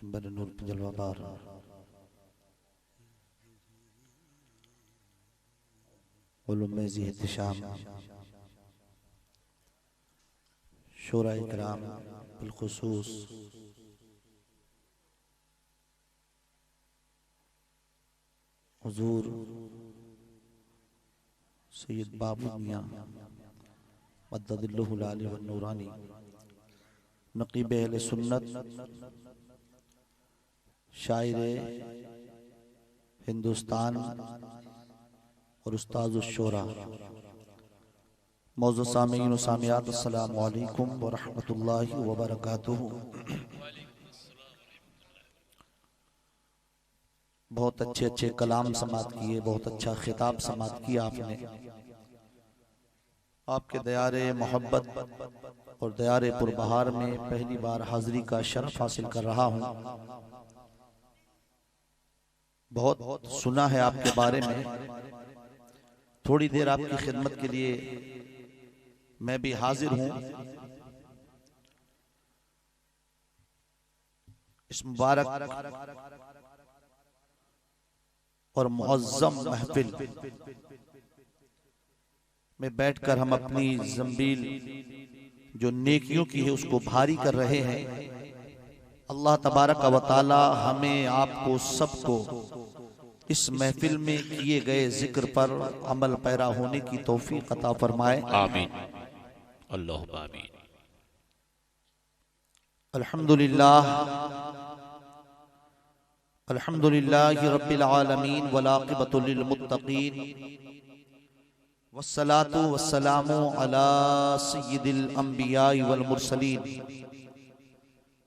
बर नूर जलवाबार उलूम ज़ी एहतिशाम शोरा इकराम बिलखुसूस हुजूर सैयद बाबू मियां मद्ददिल्लहुल आली व नूरानी नक़ीब अहले सुन्नत शायर हिंदुस्तान और उस्ताद शोरा मौजूद सामीन व सामियात अस्सलामु अलैकुम व रहमतुल्लाहि व बरकातुहू। बहुत अच्छे अच्छे कलाम समात किए, बहुत अच्छा खिताब समात किया आपने। आपके दयारे मोहब्बत और दयारे पुरबहार में पहली बार हाजिरी का शर्फ हासिल कर रहा हूँ। बहुत सुना है आपके बारे में। थोड़ी देर आपकी खिदमत के लिए मैं भी हाजिर हूँ। इस मुबारक और मुअज़्ज़म महफिल में बैठकर हम अपनी ज़ंबील जो नेकियों की है उसको भारी कर रहे हैं। अल्लाह तबारक व तआला हमें आपको सबको इस महफिल में किए गए जिक्र पर अमल पैरा होने की तौफीक अता फरमाए। आमीन अल्लाहुम्मा आमीन। अल्हम्दुलिल्लाह अल्हम्दुलिल्लाहि रब्बिल आलमीन वल आक़िबतु लिल मुत्तक़ीन वस्सलातु वस्सलामु अला सय्यिदिल अंबियाइ वल मुरसलीन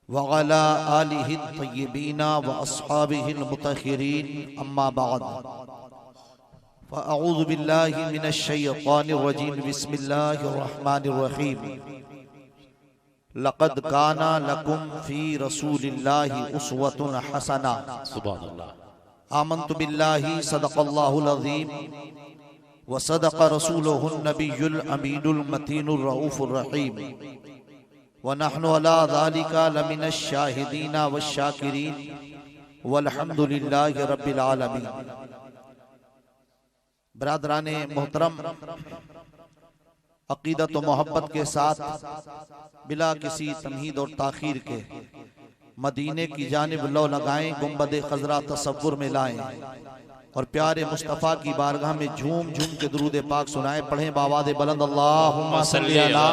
व अला आलिहि तय्यिबीन व अस्हाबिहिल मुतahहिरीन अम्मा बाद फ़अऊज़ु बिल्लाहि मिनश शैतानिर रजीम बिस्मिल्लाहिर रहमानिर रहीम। लक़द काना लकुम फ़ी रसूलिल्लाहि उस्वतुन हसना। सुभानअल्लाह। आमन्तु बिल्लाहि सदक़ल्लाहुल अज़ीम व सदक़ रसूलुहुन नबियुल अमीनुल मतीनुर रऊफ़ुर रहीम व नहनु अला ज़ालिका लमिनश शाहिदीन वश शाकिरीन वल्हम्दुलिल्लाहि रब्बिल आलमीन। बरादराने मोहतरम, अक़ीदत व मोहब्बत के साथ बिला किसी तमहीद और ताख़ीर के मदीने की जानिब लो लगाएं, गुंबद खज़रा तसव्वुर में लाएं और प्यारे मुस्तफ़ा की बारगाह में झूम झूम के दुरूद पाक सुनाएं। पढ़ें बावाज़े बुलंद अल्लाहुम्मा सल्ली अला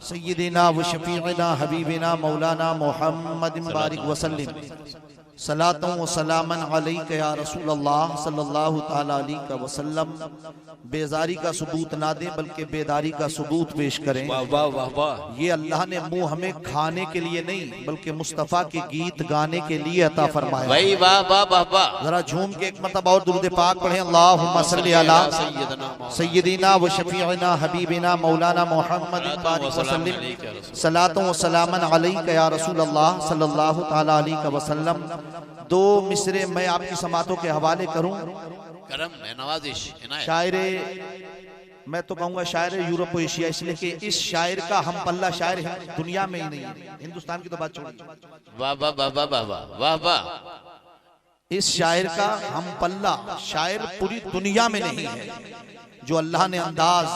सय्यिदिना व शफ़ीइना हबीबिना मौलाना मुहम्मदिन बारिक वसल्लिम सलातों व सलामन अलैका या रसूल अल्लाह सल्लल्लाहु तआला अलैहि वसल्लम। बेजारी का सबूत ना दें बल्कि बेदारी का सबूत पेश करें। वाह वाह वाह वाह। ये अल्लाह ने मुंह हमें खाने के लिए नहीं बल्कि मुस्तफ़ा के गीत गाने के लिए अता फरमाया। भाई वाह वाह वाह वाह। जरा झूम के एक मरतबा और दुरूद पाक पढ़ें। अल्लाहुम्मा सल्ली अला सय्यिदिना व शफ़ीइना हबीबिना मौलाना मुहम्मदिन बारिक वसल्लिम सलातों व सलामन अलैका या रसूल अल्लाह सल्लल्लाहु तआला अलैहि वसल्लम। दो मिसरे मैं आपकी समातों के हवाले करूं। करम है, नवाजिश इनायत। शायरे, मैं तो कहूंगा शायर यूरोप और एशिया, इसलिए कि इस शायर का हम पल्ला शायर है दुनिया में ही नहीं है। हिंदुस्तान की तो बात छोड़िए। वाह वाह वाह वाह वाह वाह वाह वाह। इस शायर का हम पल्ला शायर पूरी दुनिया में नहीं है। जो अल्लाह ने अंदाज,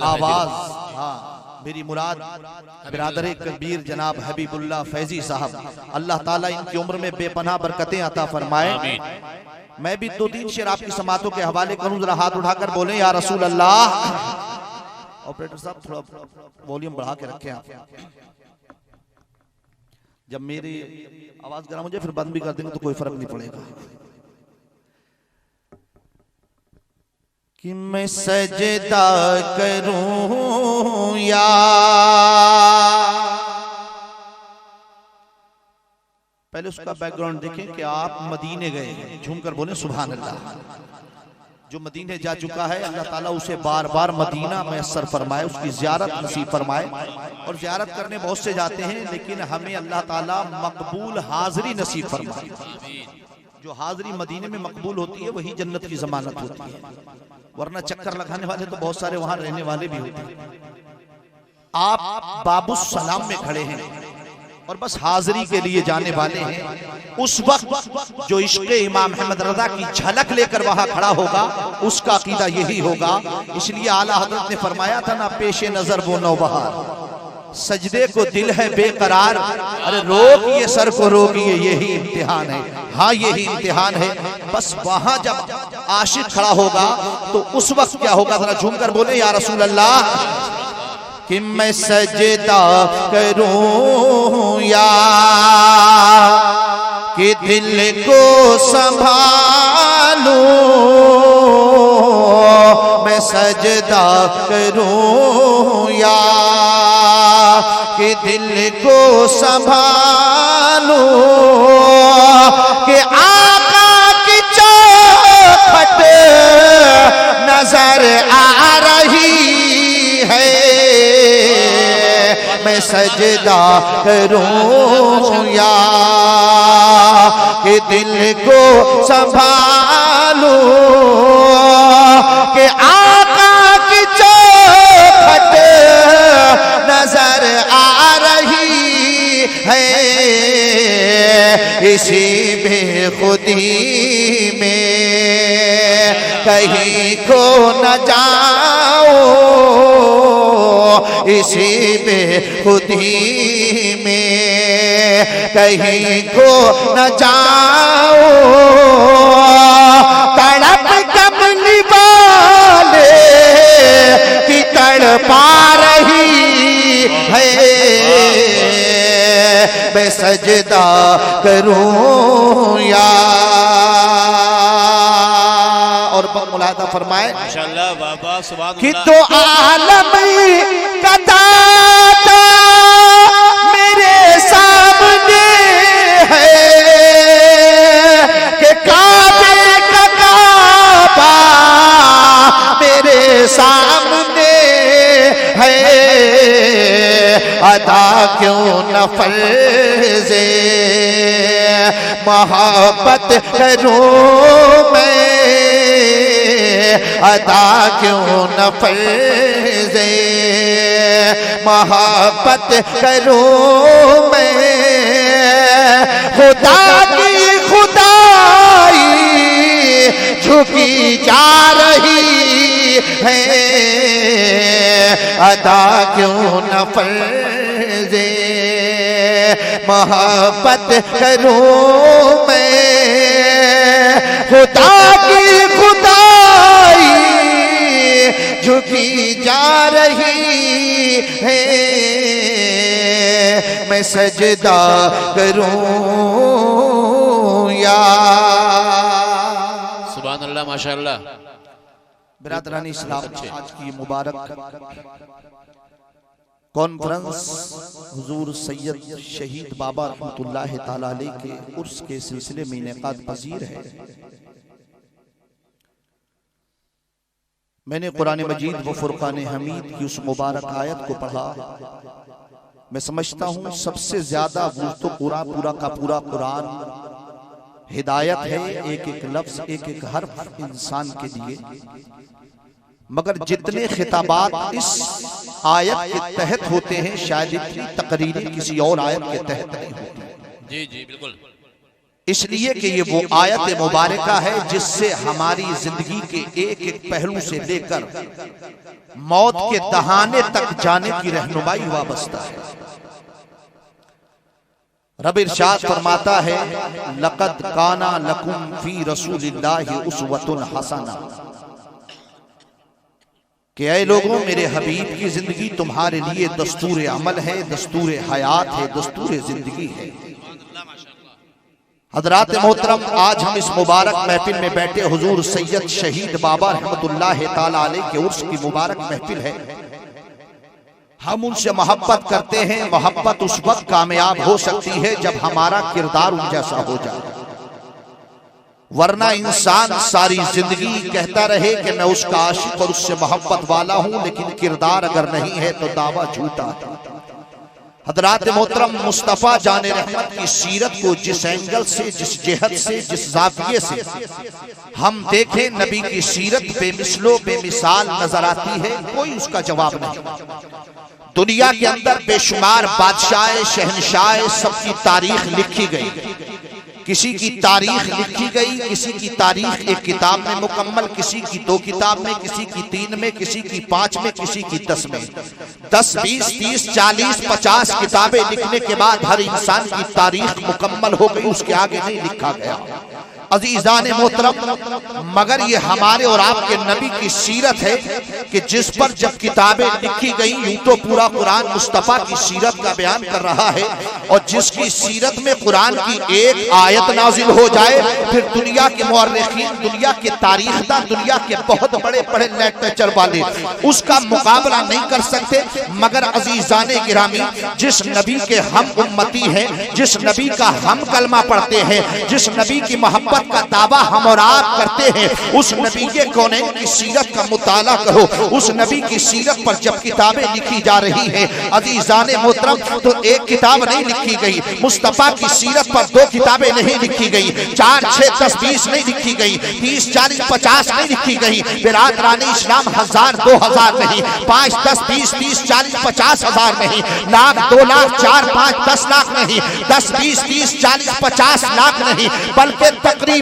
आवाज, हाँ मेरी मुराद बिरादर कबीर जनाब हबीबुल्लाह फैजी साहब, अल्लाह ताला इनकी उम्र में बेपनाह बरकतें अता फरमाए। मैं भी दो तीन शेर आपकी समातों के हवाले करूं। जरा हाथ उठाकर बोलें या रसूल अल्लाह। ऑपरेटर साहब थोड़ा वॉल्यूम बढ़ा के रखें आप। जब मेरी आवाज गर्म हो जाए फिर बंद भी कर देंगे तो कोई फर्क नहीं पड़ेगा। कि मैं सजदा करूं या पहले उसका बैकग्राउंड देखें कि आप मदीने गए हैं। झूमकर बोले सुभान अल्लाह। जो मदीने जा चुका है अल्लाह ताला उसे बार बार मदीना मैसर फरमाए, उसकी ज़ियारत नसीब फरमाए। और ज़ियारत करने बहुत से जाते हैं लेकिन हमें अल्लाह ताला मकबूल हाज़री नसीब फरमाए। जो हाज़री मदीने में मकबूल होती है वही जन्नत की ज़मानत होती है, वरना चक्कर लगाने वाले तो बहुत सारे वहां रहने वाले भी होते हैं। आप बाबुस सलाम में खड़े हैं, और बस हाजिरी के लिए जाने वाले हैं। उस वक्त जो इश्क़ इमाम अहमद रज़ा की झलक लेकर वहां खड़ा होगा उसका अकीदा यही होगा। इसलिए आला हज़रत ने फरमाया था ना, पेशे नजर वो नौबहार, सजदे को दिल है बेकरार, अरे रोकिए सर को रोकिए, यही इम्तिहान है। हाँ यही इम्तिहान है। बस वहां जब आशिक खड़ा होगा तो उस वक्त क्या होगा, जरा झूमकर बोले या रसूल अल्लाह, कि मैं सजदा करूं या कि दिल को संभालूं, मैं सजदा करूं या कि दिल को संभालूं, कि आका की चौखट नजर आ रही है, मैं सजदा करूं या कि दिल को संभालूं, कि आका की चौखट नजर आ रही है, इसी बेखुदी में कहीं खो न जाओ, इसी बेखुदी में कहीं खो न जाओ, तड़प कमली वाले की तड़पा रही है, मैं सजदा करूं या। और मुलादा फरमाए माशाअल्लाह बाबा सुभान कि तो आलम का दाता मेरे सामने है, कि काबे का काबा मेरे सामने है, अदा क्यों न फर्ज़े मोहब्बत करूं मैं, अदा क्यों न फर्ज़े मोहब्बत करूं मैं, खुदा की खुदाई झुकी जा रही है, अदा क्यों न फर्ज़े मोहब्बत करूं मैं, खुदा की खुदाई झुकी जा रही है, मैं सजदा करूं या। सुभान अल्लाह माशाअल्लाह। बिरादरानी इस्लाम, आज की मुबारक कॉन्फ्रेंस हुजूर सैयद शहीद बाबा रहमतुल्लाह ताला अलैह के उर्स के सिलसिले में इनेकाद पजीर है। मैंने कुरान मजीद व फुरकान हमीद की उस मुबारक आयत को पढ़ा। मैं समझता हूँ सबसे ज्यादा वो तो पूरा का पूरा कुरान हिदायत है, एक एक लफ्ज एक एक हर्फ इंसान के लिए, मगर जितने खिताबात इस आयत के तहत होते हैं शायद इतनी तकरीरी किसी और आयत के तहत नहीं होती। जी जी बिल्कुल। इसलिए कि ये वो आयत मुबारका है जिससे हमारी जिंदगी के एक एक पहलू से लेकर मौत के दहाने तक जाने की रहनुमाई वाबस्ता है। रब इरशाद फरमाता है, लक़द काना लकुम फी रसूलिल्लाहि उस्वतुन हसना, कि ऐ लोगों मेरे हबीब की जिंदगी तुम्हारे लिए दस्तूर अमल है, दस्तूर हयात है, दस्तूर जिंदगी है। हजरात मोहतरम, आज हम इस मुबारक महफिल में बैठे हुजूर सैयद शहीद बाबा रहमतुल्लाह ताला अलैह के उर्स की मुबारक महफिल है। हम उनसे मोहब्बत करते हैं। मोहब्बत उस वक्त कामयाब हो सकती है जब हमारा किरदार उन जैसा हो जाए, वरना इंसान सारी जिंदगी कहता रहे कि मैं उसका आशिक और उससे मोहब्बत वाला हूं, लेकिन किरदार अगर नहीं है तो दावा झूठा। हजरात मोहतरम, मुस्तफ़ा जाने रहमत की सीरत को जिस एंगल से, जिस जेहत से, जिस जाविये से हम देखें, नबी की सीरत बेमिसलो बेमिसाल नजर आती है, कोई उसका जवाब नहीं। दुनिया के अंदर बेशुमार बादशाह शहनशाह सबकी तारीख लिखी गई। किसी की तारीख लिखी गई, किसी की तारीख एक किताब में मुकम्मल, किसी की 2 किताब में, किसी की 3 में, किसी की 5 में, किसी की 10 में। 10, 20, 30, 40, 50 किताबें लिखने के बाद हर इंसान की तारीख मुकम्मल हो गई, उसके आगे नहीं लिखा गया। अजीजान मोहतरम, मगर ये हमारे और आपके नबी की सीरत है कि जिस पर जब किताबें लिखी गई, यूं तो पूरा कुरान मुस्तफ़ा की सीरत का बयान कर रहा है, और जिसकी सीरत में कुरान की एक आयत नाजिल हो जाए, फिर दुनिया के मुअर्रिखीन, दुनिया के तारीखदान, दुनिया के बहुत बड़े बड़े लिटरेचर वाले उसका मुकाबला नहीं कर सकते। मगर अजीजाने गिरामी, जिस नबी के हम उम्मती हैं, जिस नबी का हम कलमा पढ़ते हैं, जिस नबी की मोहब्बत का दावा हम और आप करते हैं, उस नबी के कौनैन की सीरत का मुताला करो। उस नबी की सीरत पर जब किताबें लिखी जा रही हैं अजीजाने मोहतरम, तो एक किताब नहीं लिखी गई, मुस्तफा की सीरत पर 2 किताबें नहीं लिखी गई, 4, 6, 10, 20 नहीं लिखी गई, 30, 40, 50 नहीं लिखी गई, बिरादराने इस्लाम 1000, 2000 नहीं, 5, 10, 20, 30, 40, 50 हजार नहीं, लाख, 2 लाख, 4, 5, 10 लाख नहीं, 10, 20, 30, 40, 50 लाख नहीं, बल्कि तकरीबन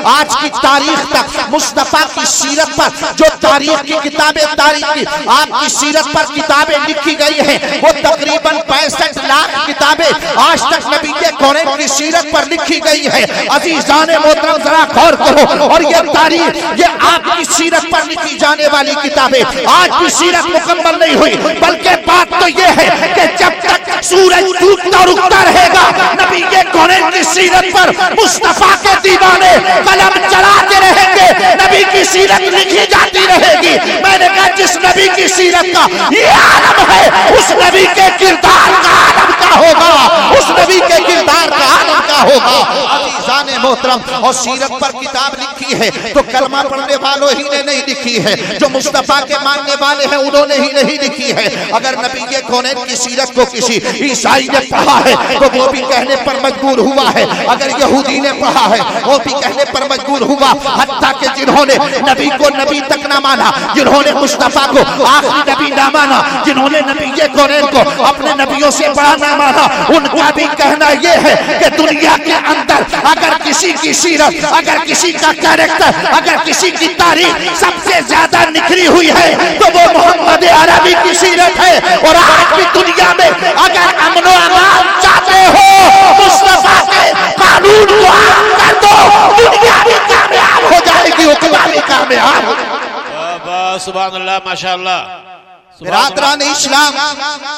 आज की तारीख तक मुस्तफा की सीरत पर जो तारीख की किताबें, तारीख की आपकी सीरत पर किताबें लिखी गई हैं, वो तकरीबन 65 लाख किताबें आज तक नबी के कौनैन की सीरत पर लिखी गई है। अजीजाने मोहतरम, जरा गौर करो, और ये तारीख, ये आपकी सीरत पर लिखी जाने वाली किताबें आज भी सीरत मुकम्मल नहीं हुई। बल्कि बात तो ये है कि जब तक सूरज डूबता और उगता रहेगा, नबी के कौनैन की सीरत पर मुस्तफा के दीवाने कलम चलाते रहेंगे, नबी की सीरत लिखी जाती रहेगी। मैंने कहा जिस नबी की सीरत का ये आलम है, उस नबी के किरदार का आलम का होगा, उस नबी के किरदार का आलम का होगा। अजीजाने मोहतरम, और सीरत पर किताब लिखी है तो कलमा पढ़ने वालों ही ने नहीं लिखी है, जो मुस्तफा के मानने वाले हैं उन्होंने ही नहीं लिखी है। अगर नबी के कौनैन की सीरत को किसी ईसाई ने पढ़ा है तो वो भी कहने पर मजबूर हुआ है, अगर यहूदी ने पढ़ा है वो भी कहने पर मजबूर हुआ। हत्ता के जिन्होंने नबी को नबी तक ना माना, जिन्होंने मुस्तफा को आखिरी नबी ना माना, जिन्होंने नबी के कौनैन को अपने नबियों से बड़ा ना माना, उनका भी कहना यह है कि दुनिया के अंदर अगर किसी की सीरत, अगर किसी का कैरेक्टर, अगर किसी की तारीख सबसे ज्यादा निखरी हुई है तो वो मोहम्मद अरबी की सीरत है। और आज भी दुनिया में अगर अमन और अमान चाहते हो, मुस्तफा के कानून को आम कर दो, दुनिया भी कामयाब हो जाएगी, उकबा भी कामयाब हो जाएगी। सुभान अल्लाह, माशाअल्लाह। बिरादरान इस्लाम,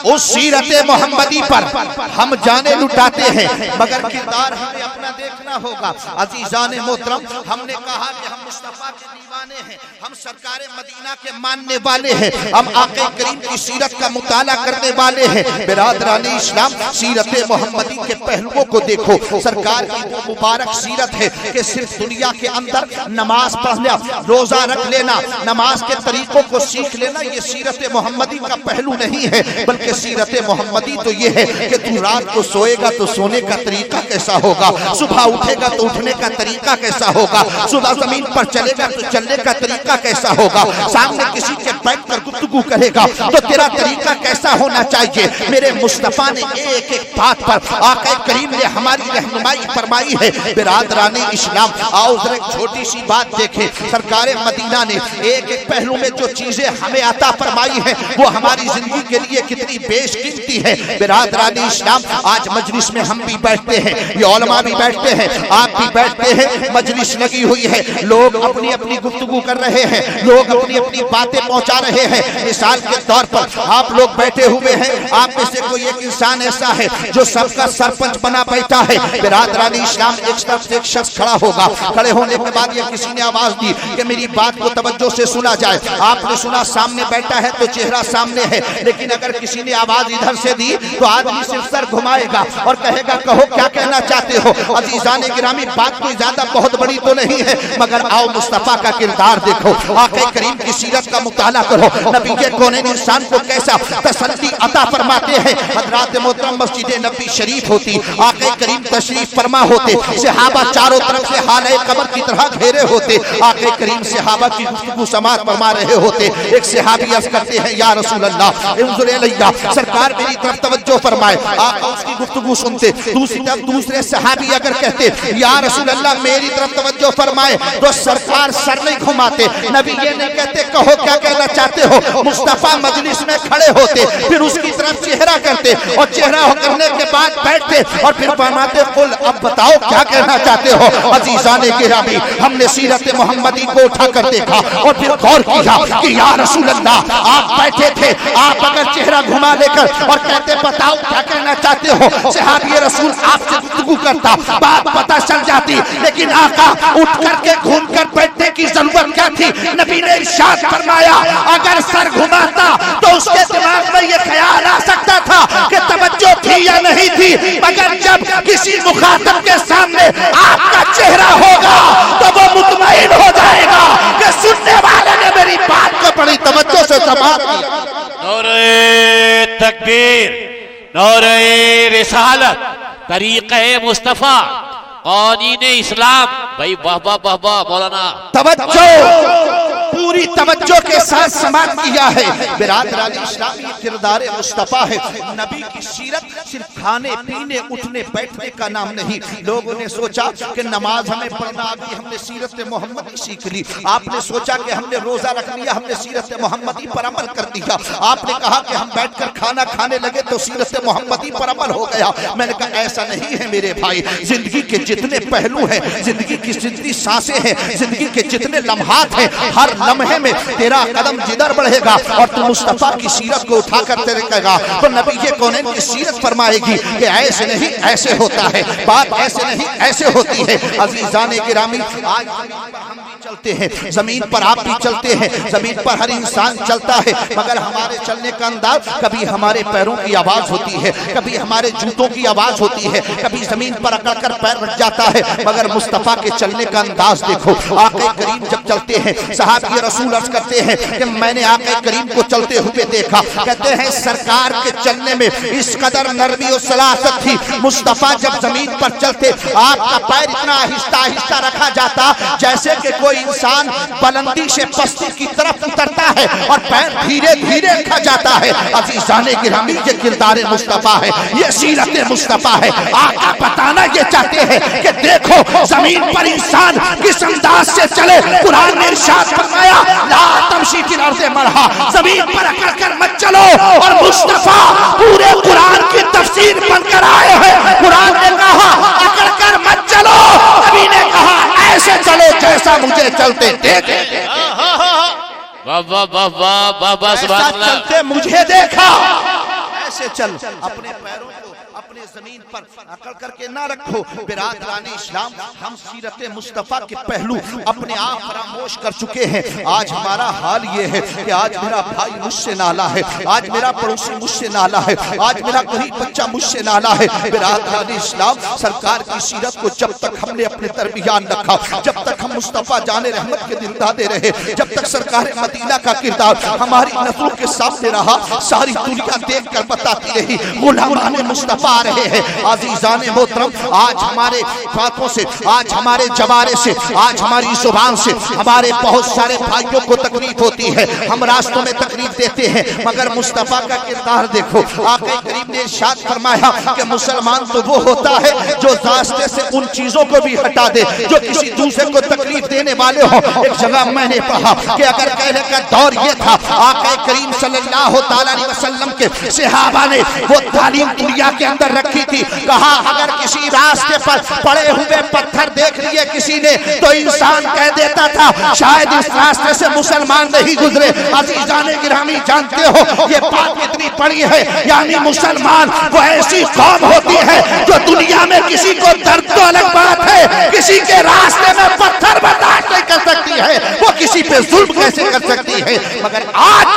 उस सीरत मोहम्मदी पर हम जाने लुटाते हैं, मगर किरदार हमें अपना देखना होगा। अजीजान मोहतरम, हमने कहा कि हम मुस्तफा के दीवाने हैं, हम सरकार मदीना के मानने वाले हैं, हम आक़े करीम की सीरत का मुताला करने वाले हैं। बिरादरान इस्लाम, सीरत मोहम्मदी के पहलुओं को देखो। सरकार की वो मुबारक सीरत है कि सिर्फ दुनिया के अंदर नमाज पढ़ना, रोजा रख लेना, नमाज के तरीकों को सीख लेना, ये सीरत मोहम्मदी का पहलू नहीं है, बल्कि सीरत मोहम्मदी तो ये है कि तू रात को सोएगा तो सोने का तरीका कैसा होगा, सुबह उठेगा तो उठने का तरीका कैसा होगा, सुबह जमीन पर चलेगा तो चलने का तरीका कैसा होगा, सामने किसी के बैठ कर गुफ्तगू करेगा तो तेरा तरीका कैसा होना चाहिए। मेरे मुस्तफा ने एक एक बात पर आक़ा करीम ने हमारी रहनुमाई फरमाई है। बिरादराने इस्लाम, आओ जरा एक छोटी सी बात देखें। सरकार मदीना ने एक एक पहलू में जो चीजें हमें अता फरमाई है वो हमारी जिंदगी के लिए कितनी बेशकीमती है। बिरादराने इस्लाम, आज मजलिस में हम भी बैठते हैं, ये उलमा भी बैठते हैं, आप भी बैठते हैं, मजलिस लगी हुई है, लोग अपनी अपनी गुफ्तगू कर रहे हैं, लोग अपनी अपनी बातें पहुंचा रहे हैं। मिसाल के तौर पर आप लोग बैठे हुए हैं, आप में से कोई एक इंसान ऐसा है जो सबका सरपंच बना बैठा है। बिरादराने इस्लाम, एक तरफ से एक शख्स खड़ा होगा, खड़े होने के बाद ये किसी ने आवाज दी कि मेरी बात को तवज्जो से सुना जाए। आपने सुना, सामने बैठा है तो चेहरा सामने है, लेकिन अगर किसी ने आवाज इधर से दी तो आदमी सिर्फ सर घुमाएगा और कहेगा कहो क्या कहना चाहते हो। अजीजाने गिरामी, बात कोई ज्यादा बहुत बड़ी तो नहीं है, मगर आओ मुस्तफा का किरदार देखो, आक़े करीम की सीरत का मुताला करो, नबी के कौनैन इंसान को कैसा तसल्ली अता फरमाते हैं। हज़रात मोहतरम, मस्जिद नबी शरीफ होती, आक़े करीम तशरीफ फरमा होते, सहाबा चारों तरफ से हाले कमर की तरह घेरे होते, आक़े करीम सहाबा की गुफ्तगू समाअत फरमा रहे होते। एक सहाबी अर्ज़ करते हैं हैं या रसूल अल्लाह इंजुर इलैया, सरकार मेरी तरफ तवज्जो फरमाए। आका उसकी गुफ्तगू सुनते। दूसरी तरफ दूसरे सहाबी अगर कहते या रसूल अल्लाह मेरी तरफ तवज्जो फरमाए, तो सरकार सर नहीं घुमाते। नबी ये नहीं कहते कहो क्या कहना चाहते हो। मुस्तफा मजलिस में खड़े होते, फिर उसकी तरफ चेहरा करते और चेहरा करने के बाद बैठते और फिर फरमाते कुल अब बताओ क्या कहना चाहते हो। अजीजाने गिरामी, हमने सीरत मोहम्मदी को उठाकर देखा और फिर गौर किया कि या रसूल अल्लाह आप बैठे थे, आप अगर चेहरा घुमा लेकर और कहते बताओ क्या कहना चाहते हो, सहाबी रसूल आपसे गुफ्तगू करता, बात पता चल जाती। लेकिन आका उठ करके घूम कर बैठने की जरूरत क्या थी। नबी ने इरशाद फरमाया अगर सर घुमाता तो उसके दिमाग में ये ख्याल आ सकता था कि तवज्जो थी या नहीं थी, मगर जब किसी मुखातब के सामने आपका चेहरा होगा तो वो मुतमईन हो जाएगा कि सुनने वाले ने मेरी बात को बड़ी तवज्जो से समाअत की। नौरे तकबीर, नौरे रिसालत, तरीक़े मुस्तफ़ा, क़ानीन इस्लाम। भाई वाह वाह वाह वाह मौलाना, तवज्जो पूरी तवज्जो के साथ समाअत किया है। बिरादरान इस्लाम ये किरदार मुस्तफ़ा है। नबी की सीरत सिर्फ खाने पीने उठने बैठने का नाम नहीं। लोगों ने सोचा कि नमाज हमें पढ़ना आ गई, हमने सीरत मोहम्मदी सीख ली। आपने सोचा कि हमने रोजा रख लिया, हमने सीरत मोहम्मदी पर अमल कर दिया। आपने कहा कि हम बैठकर खाना खाने लगे तो सीरत मोहम्मदी पर अमल हो गया। मैंने कहा ऐसा नहीं है मेरे भाई। जिंदगी के जितने पहलू हैं, जिंदगी की जितनी सांसें हैं, जिंदगी के जितने लम्हात हैं, हर लम्हे में तेरा कदम जिधर बढ़ेगा और तू मुस्तफा की सीरत को उठा कर कहेगा तो नबी ये कौनैन की सीरत फरमाएगी कि ऐसे नहीं ऐसे होता है, बात ऐसे नहीं ऐसे होती है। अजीजाने गिरामी, आज हम भी चलते हैं, जमीन पर आप भी चलते हैं, जमीन पर हर इंसान चलता है, मगर हमारे चलने का अंदाज कभी हमारे पैरों की आवाज होती है, कभी हमारे जूतों की आवाज होती है, कभी जमीन पर अकड़ कर पैर रख जाता है। मगर मुस्तफा के चलने का अंदाज देखो। आक़ा करीम जब चलते हैं, सहाबी रसूल अर्ज करते हैं कि मैंने आक़ा करीम को चलते हुए देखा। कहते हैं सरकार के चलने में इस कदर नरमी और सलासत थी। मुस्तफा जब जमीन पर चलते आपका पैर इतना आहिस्ता आहिस्ता रखा जाता जैसे कि कोई इंसान बुलंदी से पस्ती की तरफ उतरता है और पैर धीरे धीरे रखा जाता है। अज़ीज़ाने गिरामी, ये किरदार मुस्तफा है, ये सीरत मुस्तफा है। आका बताना ये चाहते हैं कि देखो जमीन पर इंसान किस अंदाज से चले। कुरान ने इरशाद फरमाया ला तमशी फिल अर्ज़ि मरहा, जमीन पर अकड़ कर मत चलो। और मुस्तफा पूरे कुरान की तफसीर बनकर आए हैं। कुरान ने कहा अकड़ कर मत चलो, नबी ने कहा ऐसे चलो जैसा मुझे चलते देखे। वाह वाह वाह वाह वाह वाह, सुभान अल्लाह। चलते मुझे देखा, ऐसे चल। अपने पैरों को अपने जमीन पर अकड़ करके ना रखो। बिरादराने इस्लाम, हम सीरत मुस्तफा के पहलू अपने आप फरामोश कर चुके हैं। आज हमारा हाल ये है कि आज मेरा भाई मुझसे नाला है, आज मेरा पड़ोसी मुझसे नाला है, आज मेरा गरीब बच्चा मुझसे नाला है। बिरादराने इस्लाम, सरकार की सीरत को जब तक हमने अपने दरमियान रखा, जब तक हम मुस्तफा जाने रहमत के दिलदादे रहे, जब तक सरकार मदीना का किरदार हमारी नजरों के सामने रहा, सारी दुनिया देख कर बताती रही गुलामाने मुस्तफा आ रहे हैं। अज़ीज़ाने मोहतरम, आज हमारे बातों से, आज हमारे जवारे से, आज हमारी जुबान से हमारे बहुत सारे भाइयों को तकलीफ होती है, हम रास्तों में तकलीफ देते हैं। मगर मुस्तफा का किरदार देखो। आक़ा करीम ने इरशाद फरमाया कि मुसलमान तो वो होता है जो रास्ते से उन चीजों को भी हटा दे जो किसी दूसरे को तकलीफ देने वाले हो। एक जगह मैंने पढ़ा कि अगर कहने का दौर ये था, आक़ा करीम सल्लल्लाहु अलैहि वसल्लम के सहाबा ने वो तालीम दुनिया के अंदर रखी थी। कहा अगर किसी रास्ते पर पड़े हुए पत्थर देख लिए किसी ने तो इंसान कह देता था शायद इस रास्ते से मुसलमान नहीं गुजरे। अज़ीज़ाने गिरामी, जानते हो ये बात कितनी बड़ी है। यानी मुसलमान वो ऐसी कौम होती है जो दुनिया में किसी को दर्द तो अलग बात है, किसी के रास्ते में पत्थर बर्दाश्त नहीं कर सकती है, वो किसी पे जुल्म कैसे कर सकती है। मगर आज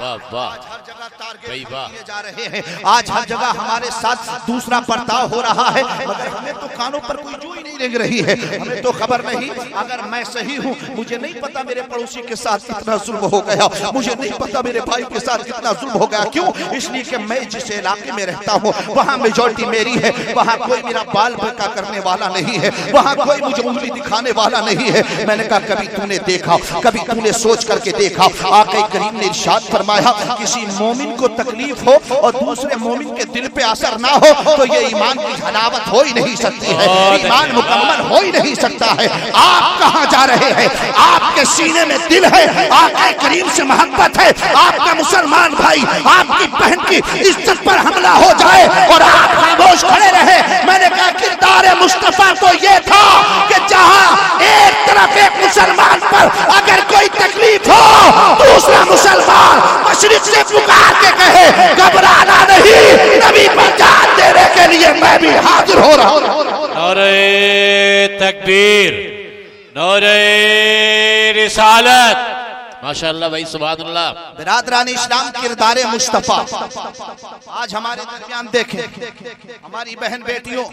वाह वाह, भाई वाह जा रहे हैं। आज हर जगह हमारे साथ दूसरा बर्ताव हो रहा है, मगर हमें तो कानों पर कोई जू ही नहीं लग रही है। हमें तो खबर नहीं, अगर मैं सही हूँ मुझे नहीं पता मेरे पड़ोसी के साथ कितना जुल्म हो गया, मुझे नहीं पता मेरे भाई के साथ कितना जुल्म हो गया। क्यों? इसलिए कि मैं जिस इलाके में रहता हूँ वहाँ मेजॉरिटी मेरी है, वहाँ कोई मेरा बाल बका करने वाला नहीं है, वहाँ कोई मुझे उंगली दिखाने वाला नहीं है। मैंने कहा कभी तूने देखा, कभी तूने सोच करके देखा, आक़ा करीम ने इरशाद फरमाया किसी मोमिन को तकलीफ हो और दूसरे मोमिन के दिल पे असर ना हो तो ये ईमान की हलावत हो ही नहीं सकती है, ईमान मुकम्मल हो ही नहीं सकता है। आप कहाँ जा रहे हैं? आपके सीने में दिल है, आक़ा करीम से मोहब्बत है, आपका मुसलमान भाई आपकी बहन की इज्जत पर हमला हो जाए और आप खामोश खड़े रहे। मैंने कहा किरदार मुस्तफा तो ये था कि जहाँ एक तरफ एक मुसलमान पर अगर कोई तकलीफ हो दूसरा मुसलमान मशरिक से पुकार के कहे घबराना नहीं, नबी पर जान देने के लिए मैं भी हाजिर हो रहा हूं। नारे तकबीर, नारे रिसालत, माशाअल्लाह भाई, सुभान अल्लाह। बिरादरान इस्लाम, किरदार मुस्तफा आज हमारे दरमियान देखें। हमारी बहन बेटियों,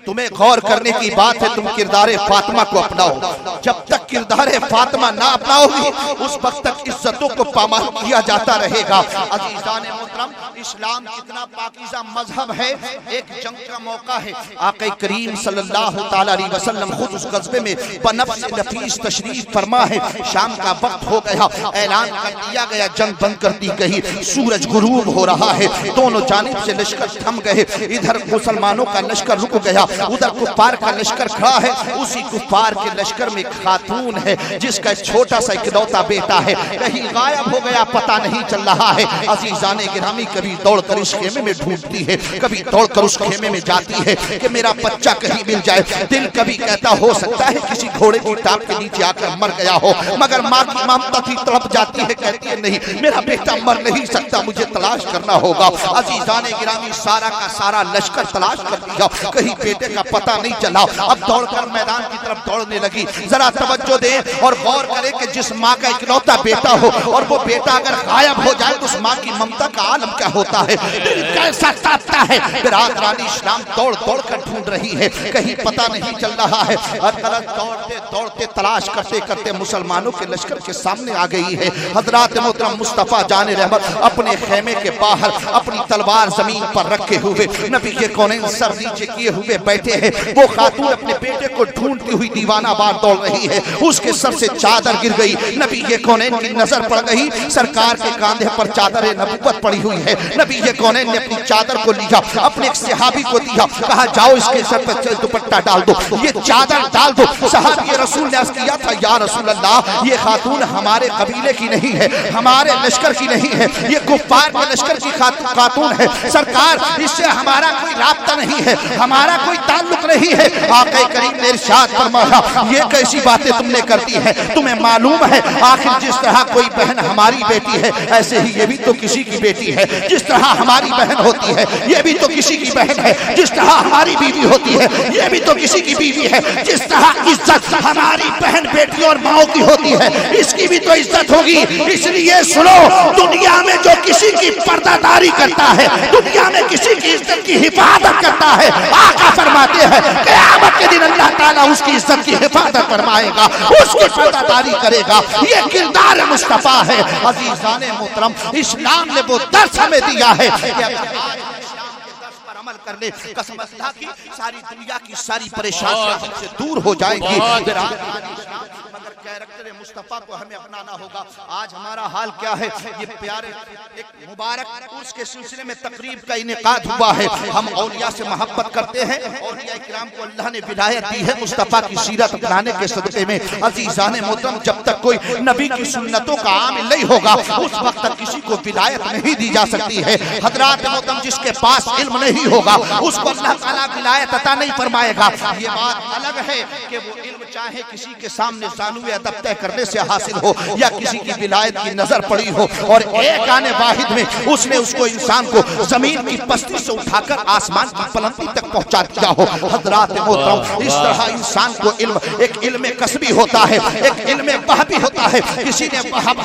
तुम्हें गौर करने की बात है, तुम किरदार फातिमा को अपनाओ। जब तक किरदार फातिमा ना अपनाओगी उस वक्त तक इज्जतों को पामाल किया जाता रहेगा। अजीजान मोहतरम, इस्लाम कितना पाकीज़ा मजहब है। एक जंग का मौका है, आक़ा करीम सल्लल्लाहु तआला अलैहि वसल्लम खुद उस ग़ज़वे में बनफ्स नफीस तशरीफ फरमा है। शाम का वक्त हो गया, ऐलान कर दिया गया, जंग बंद कर दी गई, सूरज गुरूब हो रहा है, दोनों जानिब से लश्कर थम गए। इधर मुसलमानों का लश्कर रुक गया, उधर कुफ्फार का लश्कर खड़ा है। उसी कुफ्फार के लश्कर में खातून है जिसका छोटा सा इकलौता बेटा है, कहीं गायब हो गया, पता नहीं चल रहा है। अजीजाने गिरामी कभी दौड़कर इस खेमे में ढूंढती है, कभी दौड़कर उस खेमे में जाती है कि मेरा बच्चा कहीं मिल जाए। दिल कभी कहता हो सकता है किसी घोड़े की टाप के नीचे आकर मर गया हो, मगर माँ की ममता थी, तड़प जाती है, कहती है नहीं मेरा बेटा मर नहीं सकता, मुझे तलाश करना होगा। अजीजाने गिरामी सारा का सारा लश्कर तलाश कर दिया, कहीं बेटे का पता नहीं चला। अब दौड़कर मैदान की तरफ दौड़ने लगी। जरा तवज्जो दें और गौर करें कि जिस माँ का इकलौता बेटा हो और वो बेटा अगर गायब हो जाए तो उस माँ की ममता का आलम क्या होता है, दिल कैसा तापता है। बिरादरान इस्लाम दौड़ दौड़ कर ढूंढ रही है, कहीं पता नहीं चल रहा है। और दौड़ते दौड़ते तलाश करते करते मुसलमानों के लश्कर के सामने आ गई है। हजरात मोहतरम मुस्तफा जाने रहमत अपने खेमे के बाहर अपनी तलवार जमीन पर रखे हुए नबी के कौनैन सर नीचे किए हुए बैठे हैं। वो खातून अपने बेटे को ढूंढती हुई दीवाना बार दौड़ रही है, उसके सर से चादर गिर गई। नबी के कौनैन की नजर पड़ गई, सरकार के कांधे पर चादर नबूवत पड़ी हुई है। नबी के कौनैन ने अपनी चादर को लिया, अपने एक सहाबी को दिया, कहा जाओ इसके सर पर दुपट्टा डाल दो, ये चादर डाल दो। सहाबी रसूल ने अर्ज़ किया था या रसूल अल्लाह, ये खातून हमारे कबीले की नहीं है, हमारे लश्कर की नहीं है, ये कुफ्फार के लश्कर की खातून है। सरकार, इससे हमारा कोई राब्ता नहीं है, हमारा कोई ताल्लुक नहीं है। आक़ा करीम ने इरशाद फरमाया ये कैसी बातें तुमने कर दी है, तुम्हें मालूम है आखिर जिस तरह कोई बहन हमारी बेटी है ऐसे ही ये भी तो किसी की बेटी है। जिस तरह हमारी बहन होती है ये भी तो किसी की बहन है, जिस तरह हमारी बीवी होती है ये भी तो किसी की बीवी है। जिस तरह इज्जत हमारी बहन बेटी और माओ की होती है इसकी भी तो इज्जत होगी। इसलिए सुनो, दुनिया में जो किसी की पर्दादारी करता है, दुनिया में किसी की इज्जत की हिफाजत करता है, आका फरमाते हैं क़यामत के दिन अल्लाह ताला उसकी इज्जत की हिफाजत फरमाएगा, उसकी पर्दादारी करेगा। ये किरदार मुस्तफा है। अजीज़ाने मोहतरम, इस्लाम ने वो दर्स हमें दिया है अमल कर ले, कसम अल्लाह की सारी दुनिया की सारी परेशानियां हमसे दूर हो जाएंगी। मगर कैरेक्टर मुस्तफा को हमें अपनाना होगा। आज हमारा हाल क्या है, ये प्यारे एक मुबारक उर्स के सिलसिले में तकरीब का इनेकाद हुआ है। हम औलिया से मोहब्बत करते हैं, औलिया इकराम को अल्लाह ने विलायत दी है मुस्तफा की सीरत अपनाने के सदक़े में। अज़ीज़ाने मोहतरम, जब तक कोई नबी की सुन्नतों का आमिल नहीं होगा उस वक्त तक किसी को विलायत नहीं दी जा सकती है। हज़रात मोहतरम, जिसके पास इल्म नहीं होगा उसको अल्लाह ताला विलायत अता नहीं फरमाएगा। ये बात अलग है कि वो इल्म चाहे किसी के सामने ज़ानुए अदब तय करने से हासिल हो या किसी की विलायत की नजर पड़ी हो और एक आने वाहिद में उसने उसको इंसान को जमीन की पस्ती से उठाकर आसमान की बुलंदी तक पहुंचा दिया हो। हज़रात मोहतरम, इस तरह इंसान को इल्म, एक इल्म कसबी होता है, एक इल्म वहबी होता है। किसी ने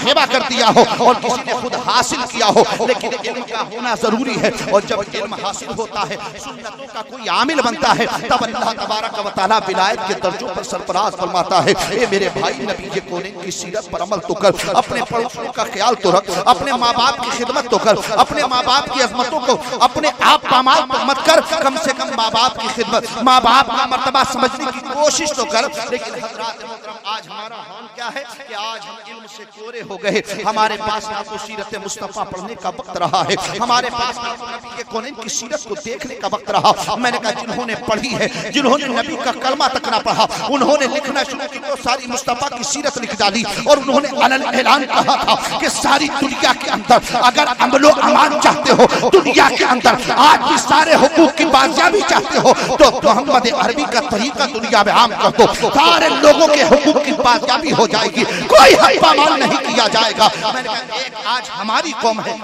हिबा कर दिया हो और किसी ने खुद हासिल किया हो, लेकिन इल्म का होना जरूरी है। और जब इल्म हासिल होता है, सुन्नतों का कोई आमिल बनता है, तब अल्लाह तबारक व तआला विलायत के दर्जों पर सरफराज फरमाता है। ए मेरे भाई, नबी के कौनेन की सीरत पर अमल तो कर, अपने पड़ोसियों का ख्याल तो रख, अपने माँ बाप की खिदमत तो कर, अपने माँ बाप की अजमतों को अपने आप पामाल मत कर, कम से कम माँ बाप की खिदमत, माँ बाप का मर्तबा समझने की कोशिश तो कर। लेकिन हज़रात मोहतरम, आज हमारा हाल क्या है कि आज हम इल्म से कोरे हो गए। हमारे पास ना तो सीरत मुस्तफ़ा पढ़ने का वक्त रहा है, हमारे पास ना तो नबी के कौनेन की सीरत को देखने का वक्त रहा। मैंने कहा, जिन्होंने पढ़ी है, जिन्होंने नबी का कलमा तक ना पढ़ा, उन्होंने लिखना शुरू की तो सारी मुस्तफ़ा की सीरत लिख डाली और उन्होंने अलल ऐलान कहा था कि सारी दुनिया के अंदर अगर अमलो अमान चाहते हो, दुनिया के अंदर आज भी सारे हुकूक की बाजियाबी चाहते हो, तो मोहम्मद अरबी का तरीका दुनिया में आम कर दो, सारे लोगों के हुकूक की बाजियाबी हो जाएगी, कोई हक पामाल नहीं किया जाएगा। मैंने कहा, एक आज हमारी कौम है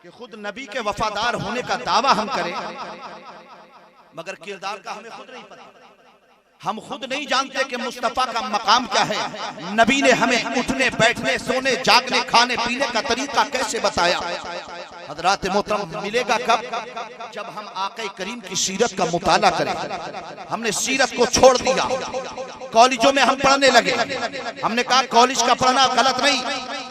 कि खुद नबी के वफादार होने का दावा हम करें, मगर किरदार का हमें खुद नहीं पता। हम खुद नहीं जानते कि मुस्तफ़ा का मकाम क्या है। नबी ने हमें उठने, बैठने, सोने, जागने, खाने पीने का तरीका कैसे बताया। हज़रात मोहतरम, मिलेगा कब? जब हम आक़े करीम की सीरत का मुताला करें। हमने सीरत को छोड़ दिया, कॉलेजों में हम पढ़ने लगे। हमने कहा कॉलेज का पढ़ना गलत नहीं,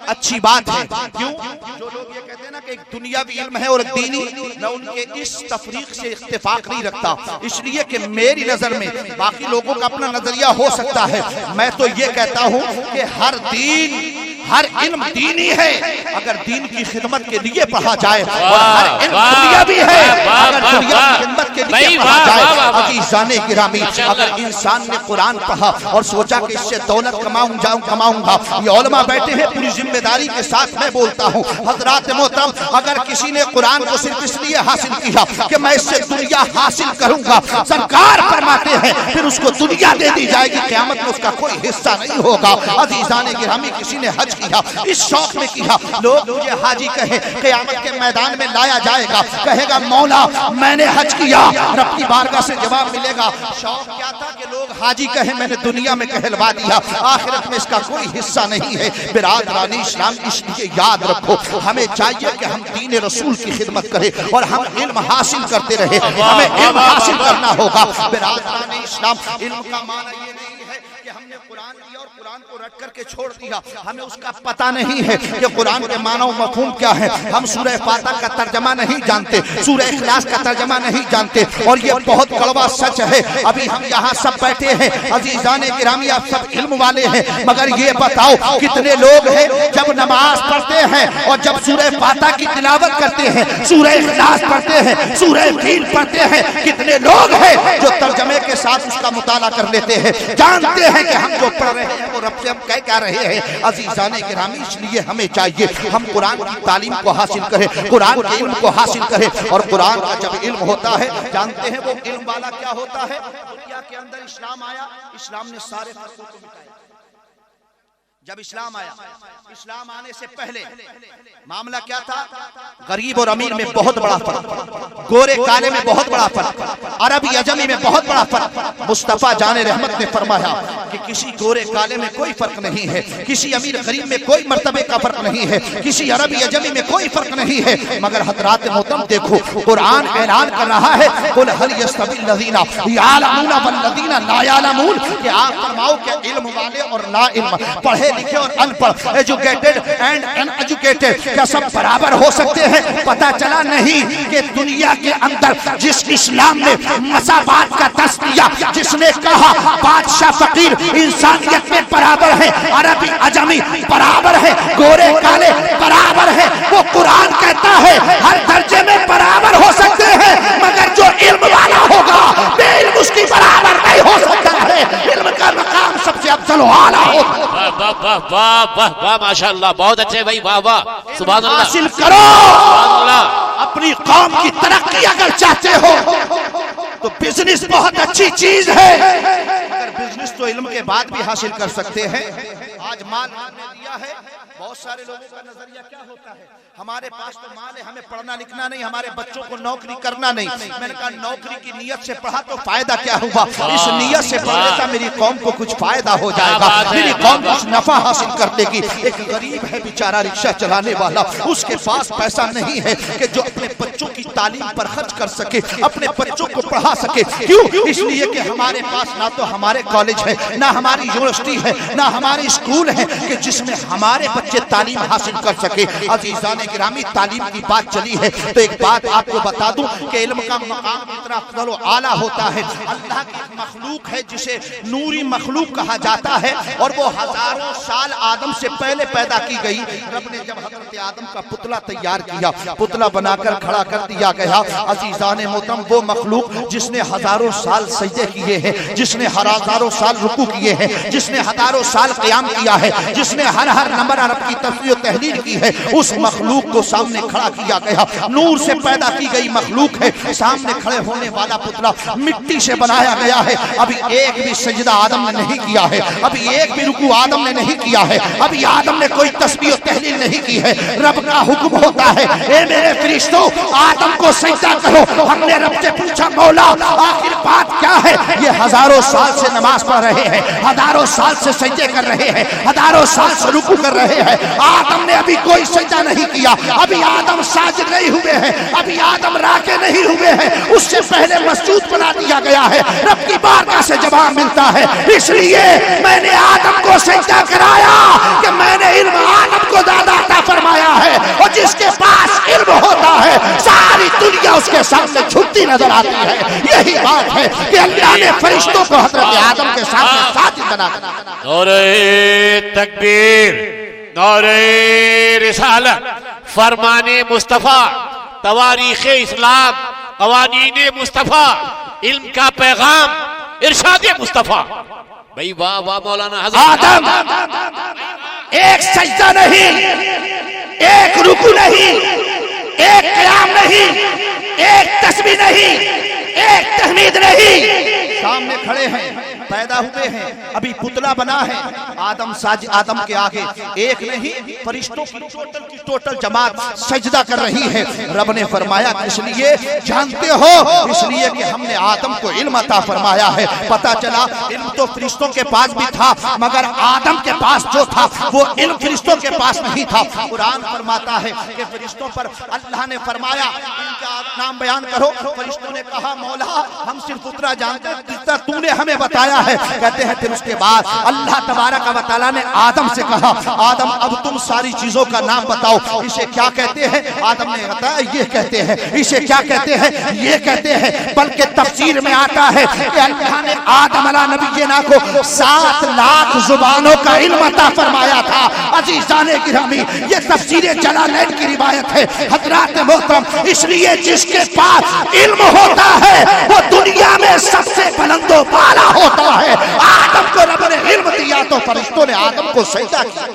अच्छी बात है। क्यों? जो लोग ये कहते हैं ना कि एक दुनियावी इल्म है और एक दीनी, मैं उनके इस तफरीक से इत्तेफाक नहीं रखता। इसलिए कि मेरी नजर में, बाकी लोगों का अपना नजरिया हो सकता है, मैं तो ये कहता हूं कि हर दीन, हर इल्म दीनी है अगर दीन की खिदमत के लिए पढ़ा जाए, और हर इल्म दुनियावी है अगर दुनिया की खिदमत के लिए पढ़ा जाए। अज़ीज़ाने गिरामी, अगर इंसान ने कुरान पढ़ा और सोचा कि इससे दौलत कमाऊंगा, ये उलमा बैठे हैं, पूरी जिम्मेदारी के साथ मैं बोलता हूँ। हज़रात मोहतरम, अगर किसी ने कुरान को सिर्फ इसलिए हासिल किया कि मैं इससे दुनिया हासिल करूंगा, सरकार फरमाते हैं फिर उसको दुनिया दे दी जाएगी, क़यामत में उसका कोई हिस्सा नहीं होगा। अज़ीज़ाने गिरामी, किसी ने हज किया, इस शौक में किया, लोग मुझे हाजी कहे, क़यामत के मैदान में लाया जाएगा, कहेगा मौला मैंने हज किया, रब की बारगाह से जवाब मिलेगा, शौक क्या था कि लोग हाजी कहे, मैंने दुनिया में कहलवा दिया, आखिरत में इसका कोई हिस्सा नहीं है। बिरादरानी इस्लाम, इसलिए याद रखो, हमें चाहिए कि हम दीन रसूल की खिदमत करें और हम इल्म हासिल करते रहे, हमें इल्म हासिल करना होगा। बिरादरानी इस्लाम, इल्म का माना ये नहीं है कि हमने कुरान लिया और कुरान को रट करके छोड़ दिया, हमें उसका पता नहीं है कि कुरान के माना और मफहूम क्या है। हम सूरह फातिहा का तर्जमा नहीं जानते, सूरह इखलास का तर्जमा नहीं जानते, और ये बहुत कड़वा सच है। अभी हम यहाँ सब बैठे हैं, अज़ीज़ाने गिरामी, आप सब इल्म वाले हैं, मगर ये बताओ कितने लोग हैं जब नमाज पढ़ते हैं और जब सूरह फातिहा की तिलावत करते हैं, सूरह इखलास पढ़ते हैं, सूरह फील पढ़ते हैं, कितने लोग हैं जो तर्जमे के साथ उसका मुताला कर लेते हैं, जानते हैं कि हम जो पढ़ रहे हैं वो रब से हम कह क्या रहे हैं। अज़ीज़ाने गिरामी, इसलिए हमें चाहिए हम कुरान की तालीम को हासिल करें, कुरान के इल्म को हासिल करें, और कुरान का जब इल्म होता है, जानते हैं वो इल्म वाला क्या होता है। दुनिया के अंदर इस्लाम आया, इस्लाम ने सारे फर्कों को मिटाया। जब इस्लाम आया, इस्लाम आने से पहले मामला क्या था? गरीब और अमीर में बहुत बड़ा फर्क, गोरे काले में बहुत बड़ा फर्क, अरबी अजमी में बहुत बड़ा फर्क। मुस्तफ़ा जाने रहमत ने फरमाया कि किसी गोरे काले में कोई फर्क नहीं है, किसी अमीर गरीब में कोई मर्तबे का फर्क नहीं है, किसी अरबी अजमी में कोई फर्क नहीं है। मगर हज़रात मोहतरम देखो, कुरान ऐलान कर रहा है, कुल हल यस्तविल लज़ीना यालमून वल लज़ीना ला यालमून, कि आप फरमाओ कि इल्म वाले और ना इल्म, पढ़े लिखे और अनपढ़, एजुकेटेड एंड अनएजुकेटेड, क्या सब बराबर हो सकते हैं? पता चला नहीं कि दुनिया के अंदर जिस इस्लाम ने मसावात का तस्किया, जिसने कहा बादशाह फकीर इंसानियत में बराबर है, अरबी अजमी बराबर है, गोरे काले बराबर है, वो कुरान कहता है हर दर्जे में बराबर हो सकते हैं, मगर जो इल्म वाला होगा बेइल्म उसकी बराबर नहीं हो सकता है। इल्म का मकाम सबसे अफजल आला होता है। वाह वाह वाह वाह, माशाअल्लाह, बहुत अच्छे भाई, वाह वाह, सुभान अल्लाह, हासिल करो। अपनी कौम की तरक्की अगर चाहते हो तो बिजनेस बहुत अच्छी चीज है, मगर बिजनेस तो इल्म के बाद भी हासिल कर सकते हैं। आज माल हमने दिया है, बहुत सारे लोगों का नजरिया क्या होता है, हमारे पास तो माल है, हमें पढ़ना लिखना नहीं, हमारे बच्चों को नौकरी करना नहीं। मैंने कहा नौकरी की नीयत से पढ़ा तो फायदा क्या हुआ, इस नीयत से पढ़ लेता मेरी कौम को कुछ फायदा हो जाएगा, मेरी कौम कुछ नफा हासिल कर लेगी। एक गरीब है बेचारा रिक्शा चलाने वाला, उसके पास पैसा नहीं है कि जो अपने बच्चों की तालीम पर खर्च कर सके, अपने बच्चों को पढ़ा सके। क्यों? इसलिए कि हमारे पास ना तो हमारे कॉलेज है, ना हमारी यूनिवर्सिटी है, ना हमारी स्कूल है कि जिसमें हमारे बच्चे तालीम हासिल कर सके। अजीजान गिरामी, तालीम की बात चली है तो एक बात आपको बता दूं कि इल्म का मकाम इतना अफजल व आला होता है। अल्लाह की मखलूक है जिसे नूरी मखलूक कहा जाता है, और वो हजारों साल आदम से पहले पैदा की गई। रब ने जब हजरत आदम का पुतला तैयार किया, पुतला बनाकर खड़ा कर दिया गया। अजीजान मोहतरम, वो मखलूक जिसने हजारों साल सजदे किए हैं, जिसने हजारों साल रुकू किए हैं, जिसने हजारों साल क़याम किया है, जिसने हर नंबर अरब की तस्बीह तहलील की है, उस मखलूक को सामने खड़ा किया गया। नूर से पैदा की गई मखलूक है, सामने खड़े होने वाला पुतला मिट्टी से बनाया गया है। अभी एक भी सजदा आदम ने नहीं किया है, अभी एक भी रुकू आदम ने नहीं किया है, अभी आदम ने कोई तस्बीह तहलील नहीं की है। रब का हुक्म होता है, ए मेरे फरिश्तों आदम को सजदा करो। हमने रब से पूछा, मौला आखिर बात क्या है? ये हजारों साल से नमाज पढ़ रहे हैं, हजारों साल से सजदे कर रहे हैं, हजारों साल से रुकू कर रहे हैं, आदम ने अभी कोई सजदा नहीं किया, अभी आदम साजिद नहीं हुए हैं, अभी आदम राके नहीं हुए हैं, उससे पहले मस्जूद बना दिया गया है। रब की बारगाह से जवाब मिलता है, इसलिए मैंने आदम को सजदा कराया कि मैंने इल्म आदम को ज़्यादा अता फरमाया है, और जिसके पास इल्म होता है सारी दुनिया उसके सामने झुकती नजर आती है। यही बात है कि अल्लाह ने फरिश्तों को हजरत आदम के सामने साजिद बना दिया। और तकबीर, नौरे रिसालत, फरमाने मुस्तफ़ा, तवारीख़ इस्लाम, क़वानीन मुस्तफ़ा, इल्म का पैगाम, इरशाद मुस्तफ़ा। भाई वाह वाह मौलाना हज़रत आदम एक सजदा नहीं, एक रुकू नहीं, एक क़याम नहीं, एक तस्बीह नहीं, एक तहमीद नहीं, सामने खड़े हैं, पैदा हुए हैं, अभी पुतला बना है। आदम के आगे एक नहीं, फरिश्तों की टोटल जमात सजदा कर रही है। रब ने फरमाया, इसलिए जानते हो, इसलिए कि हमने आदम को इल्म अता फरमाया है। पता चला इल्म तो फरिश्तों के पास भी था, मगर आदम के पास जो था वो इल्म फरिश्तों के पास नहीं था। कुरान फरमाता है कि फरिश्तों पर अल्लाह ने फरमाया, इनका नाम बयान करो। फरिश्तों ने कहा, मौला हम सिर्फ उतना जानते हैं जितना तूने हमें बताया है। कहते हैं फिर उसके बाद अल्लाह तबारक व तआला ने आदम से कहा, आदम अब तुम सारी चीजों का नाम बताओ, इसे क्या कहते हैं? आदम ने बताया, ये कहते हैं। इसे क्या कहते हैं? ये कहते हैं। बल्कि तफसीर में आता है कि अल्लाह ने आदम अला नबीना को 7 लाख जुबानों का इल्म अता फरमाया था। अजीजाने गिरामी, ये तफसीर जलालैन की रिवायत है हजरात मोहतरम। इसलिए जिसके पास इल्म होता है वो दुनिया में सबसे बुलंदो बाला होता है। आदम को रब ने इल्म दिया तो फरिश्तों ने आदम को सजदा किया।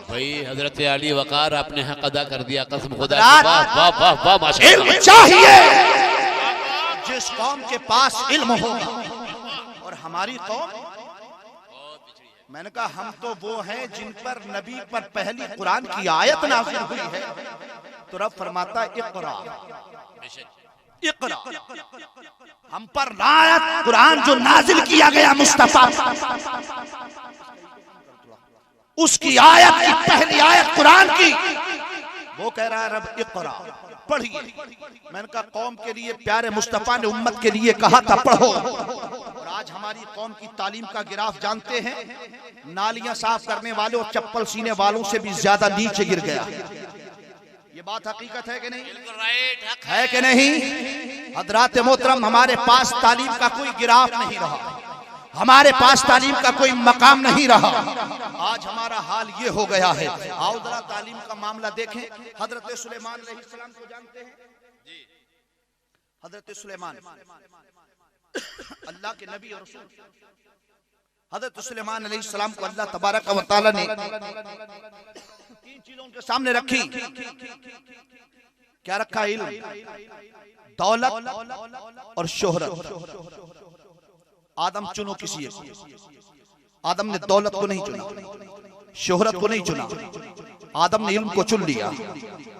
भाई हजरत अली वकार आपने हक अदा कर दिया, कसम खुदा की। वाह वाह वाह वाह माशाअल्लाह। इल्म चाहिए जिस कौम के पास इल्म होगा, और हमारी कौम, मैंने कहा हम तो वो हैं जिन पर नबी पर पहली कुरान की आयत नाज़िल हुई है। तो रब फरमाता है, इक़रा इक़रा, हम पर आयत कुरान जो नाजिल किया गया मुस्तफा, उसकी आयत की पहली आयत कुरान की, वो कह रहा है रब इक़रा, पढ़िए। मैंने कहा कौम के लिए प्यारे मुस्तफा ने उम्मत के लिए कहा था पढ़ो। और आज हमारी कौम की तालीम का गिराफ जानते हैं, नालियां साफ करने वाले और चप्पल सीने वालों से भी ज्यादा नीचे गिर गया। ये बात हकीकत है कि नहीं? है कि नहीं? हजरात मोहतरम, हमारे पास तालीम का कोई गिराफ नहीं रहा, हमारे पास तालीम का कोई मकाम नहीं रहा। आज हमारा हाल ये हो गया है। आओ जरा तालीम का मामला देखें। हजरत सुलेमान अलैहिस्सलाम को जानते हैं? हजरत सुलेमान अल्लाह के नबी और रसूल। हजरत सुलेमान अलैहिस्सलाम को अल्लाह तबारक व तआला ने 3 चीजें उनके सामने रखी। क्या रखा है? इल्म, दौलत और शोहरत। आदम चुनो किसी एक। आदम ने दौलत को नहीं चुना, शोहरत को नहीं चुना, आदम ने इल्म को चुन लिया।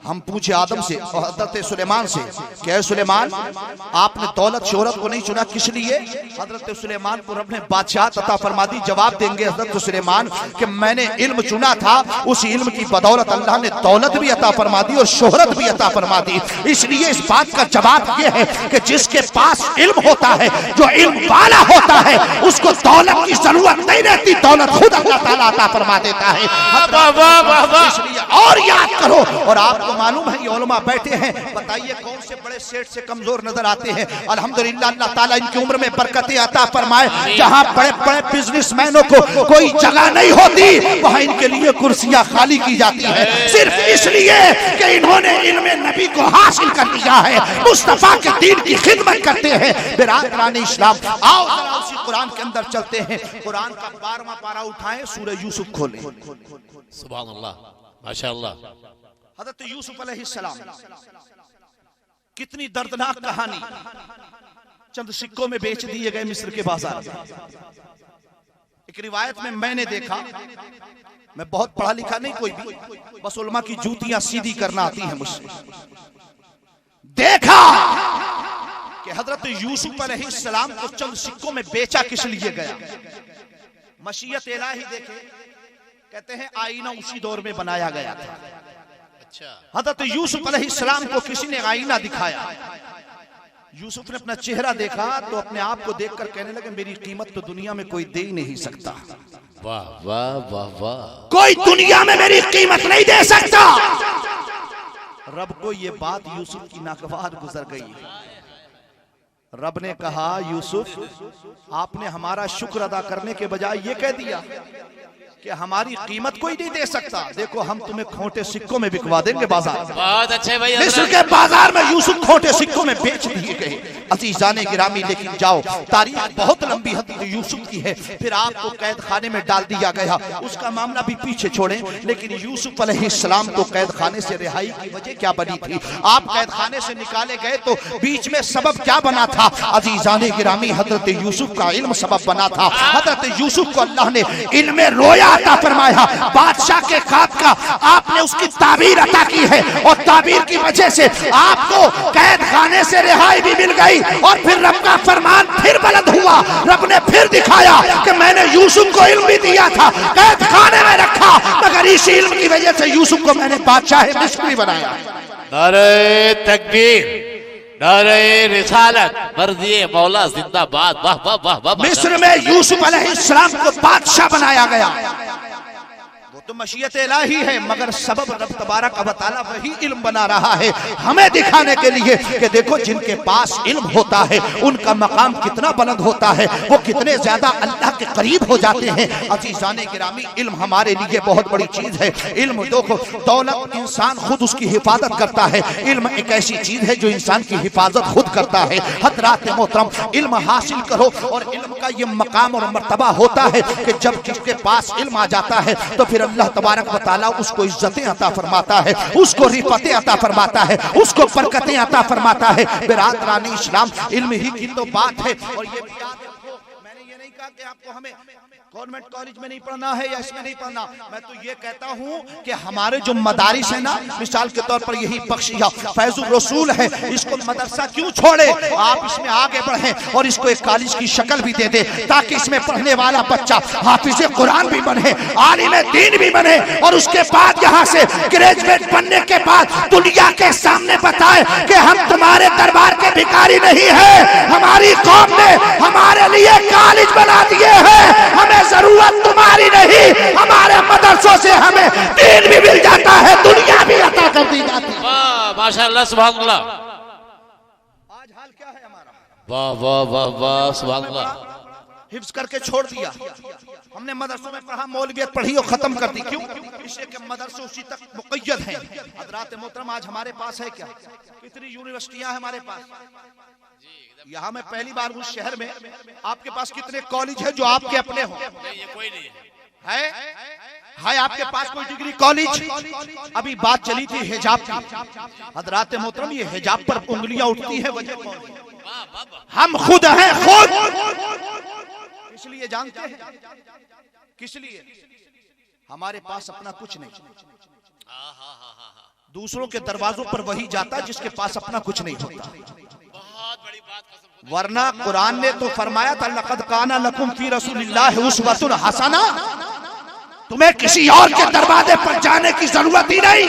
हम पूछे आदम से और हजरत सुलेमान से, क्या सुलेमान आपने दौलत शोहरत को नहीं चुना, किस लिए? हजरत सुलेमान को रब ने बादशाह अता फरमा दी। जवाब देंगे हजरत सुलेमान कि मैंने इल्म चुना था, उस इल्म की बदौलत अल्लाह ने दौलत भी अता फरमा दी और शोहरत भी अता फरमा दी। इसलिए इस बात का जवाब यह है कि जिसके पास इल्म होता है, जो इल्म वाला होता है, उसको दौलत की जरूरत नहीं रहती, दौलत खुद अल्लाह ताला अता फरमा देता है। इसलिए और याद करो। और आपको मालूम है ये उलमा बैठे हैं, बताइए कौन से बड़े सेठ से कमजोर नजर आते हैं? अल्हम्दुलिल्लाह अल्लाह ताला इनकी उम्र में बरकतें अता फरमाए। जहां बड़े बड़े बिजनेसमैनों को कोई जगह नहीं होती, वहां इनके लिए कुर्सियां खाली की जाती है, सिर्फ इसलिए कि इन्होंने इल्म नबी को हासिल कर लिया है, मुस्तफा के दीन की खिदमत करते हैं। बिरादरान इस्लाम, आओ जरा उसी कुरान के अंदर चलते हैं। कुरान का 12वां पारा उठाएं, सूरह यूसुफ खोलें। सुभान अल्लाह, माशाअल्लाह। हज़रत यूसुफ अलैहिस्सलाम, कितनी दर्दनाक कहानी। चंद सिक्कों में बेच दिए गए मिस्र के बाजार में। एक रिवायत में मैंने देखा, मैं बहुत पढ़ा लिखा नहीं कोई भी, बस उलमा की जूतियां सीधी करना आती हैं मुझसे। देखा कि हजरत यूसुफ अलैहिस्सलाम को चंद सिक्कों में बेचा किस लिए गया। मशीयत इलाही देखे, कहते हैं आईना उसी दौर में बनाया गया था। अच्छा। हजरत यूसुफ अलैहिस्सलाम को किसी ने आईना दिखाया। यूसुफ ने अपना चेहरा देखा तो अपने आप को देखकर कहने लगे, मेरी कीमत तो दुनिया में कोई दे ही नहीं सकता। वाह वाह वाह वाह, कोई दुनिया में मेरी कीमत नहीं दे सकता। रब को ये बात यूसुफ की नागवार गुजर गई। रब ने कहा, यूसुफ आपने हमारा शुक्र अदा करने के बजाय ये कह दिया कि हमारी कीमत कोई नहीं दे सकता। देखो हम तुम्हें खोटे सिक्कों में बिकवा देंगे बाजार। बहुत अच्छे भाई। मिस्र के बाजार में यूसुफ खोटे सिक्कों में बेच दिए गए। अजीजाने गिरामी, लेकिन जाओ, तारीख बहुत लंबी हद यूसुफ की है। फिर आपको कैद खाने में डाल दिया गया, उसका मामला भी पीछे छोड़ें। लेकिन यूसुफ अलैहिस्सलाम को कैद खाने से रिहाई की वजह क्या बनी थी? आप कैद खाने से निकाले गए तो बीच में सबब क्या बना था? अजीजाने गिरामी, हजरत यूसुफ का इल्म सबब बना था। हजरत यूसुफ को अल्लाह ने इल्म रोया अता फरमाया। बादशाह के ख्वाब का आपने उसकी ताबीर अता की है और ताबीर की वजह से आपको कैद खाने से रिहाई भी मिल गई। और फिर रब का फरमान फिर बुलंद हुआ। रब ने फिर दिखाया कि मैंने यूसुफ को इल्म भी दिया था, कैद खाने में रखा, मगर इस इल्म की वजह से यूसुफ को मैंने बादशाह मिस्र भी बनाया। नारे तकबीर, नारे रिसालत, मर्ज़ी मौला जिंदाबाद। वाह वाह वाह वाह। मिस्र में यूसुफ अलैहिस्सलाम को बादशाह बनाया गया। तो मशीयत इलाही है, मगर सबब रब तबारक व तआला वही इल्म बना रहा है हमें दिखाने के लिए कि देखो जिनके पास इल्म होता है उनका मकाम कितना बुलंद होता है, वो कितने ज्यादा अल्लाह के करीब हो जाते हैं। अजीजाने गिरामी, इल्म हमारे लिए बहुत बड़ी चीज है। इल्म देखो, दौलत इंसान खुद उसकी हिफाजत करता है, इल्म एक ऐसी चीज है जो इंसान की हिफाजत खुद करता है। हज़रात मोहतरम, इल्म हासिल करो और इल्म का ये मकाम और मर्तबा होता है कि जब किसके पास इल्म आ जाता है तो फिर अल्लाह तबारक व तआला उसको इज्जतें अता फरमाता है, उसको रिफतें अता फरमाता है, उसको बरकतें अता फरमाता है। बिरादरान इस्लाम, इल्म ही की तो बात है। और ये भी याद रखो, मैंने ये नहीं कहा कि आपको हमें गवर्नमेंट कॉलेज में नहीं पढ़ना है या इसमें नहीं पढ़ना। मैं तो ये कहता हूँ कि हमारे जो मदारिस है ना, मिसाल के तौर पर यही बख्शिया फैजुल रसूल है, इसको मदरसा क्यों छोड़े, आप इसमें आगे बढ़े और इसको एक कॉलेज की शक्ल भी दे दे ताकि इसमें पढ़ने वाला बच्चा हाफिज कुरान भी बने, आलिम दीन भी बने और उसके बाद यहाँ से ग्रेजुएट बनने के बाद दुनिया के सामने बताए कि हम तुम्हारे दरबार के भिखारी नहीं है, हमारी कौम ने हमारे लिए कॉलेज बना दिए हैं, हमें जरूरत तुम्हारी नहीं, हमारे मदरसों से हमें दीन भी मिल जाता है, दुनिया भी अता कर दी जाती है। वाह माशाअल्लाह, सुभान अल्लाह। आज हाल क्या है हमारा? वाह वाह वाह वाह, सुभान अल्लाह। हिफ्ज करके छोड़ दिया, हमने मदरसों में पढ़ा, मौलवियत पढ़ी और खत्म कर दी। क्यों? इसलिए कि मदरसे उसी तक मुक़य्यद हैं। हज़रात मोहतरम, आज हमारे पास है क्या? कितनी यूनिवर्सिटियां हैं हमारे पास? यहाँ मैं पहली बार उस शहर में, आपके पास कितने कॉलेज है जो आपके अपने हो? नहीं, ये कोई नहीं है। है आपके पास कोई डिग्री कॉलेज? अभी बात चली थी हिजाब की। हजरात मोहतरम, ये हिजाब पर उंगलियां उठती है, वजह कौन है? हम खुद हैं, खुद। इसलिए जानते हैं किस लिए? हमारे पास अपना कुछ नहीं, दूसरों के दरवाजों पर वही जाता है जिसके पास अपना कुछ नहीं होता। वरना कुरान ने तो फरमाया था, लक़द काना लकुम फी रसूलिल्लाहि उस्वतुन हसना। तुम्हें किसी और के दरवाजे पर जाने की जरूरत ही नहीं।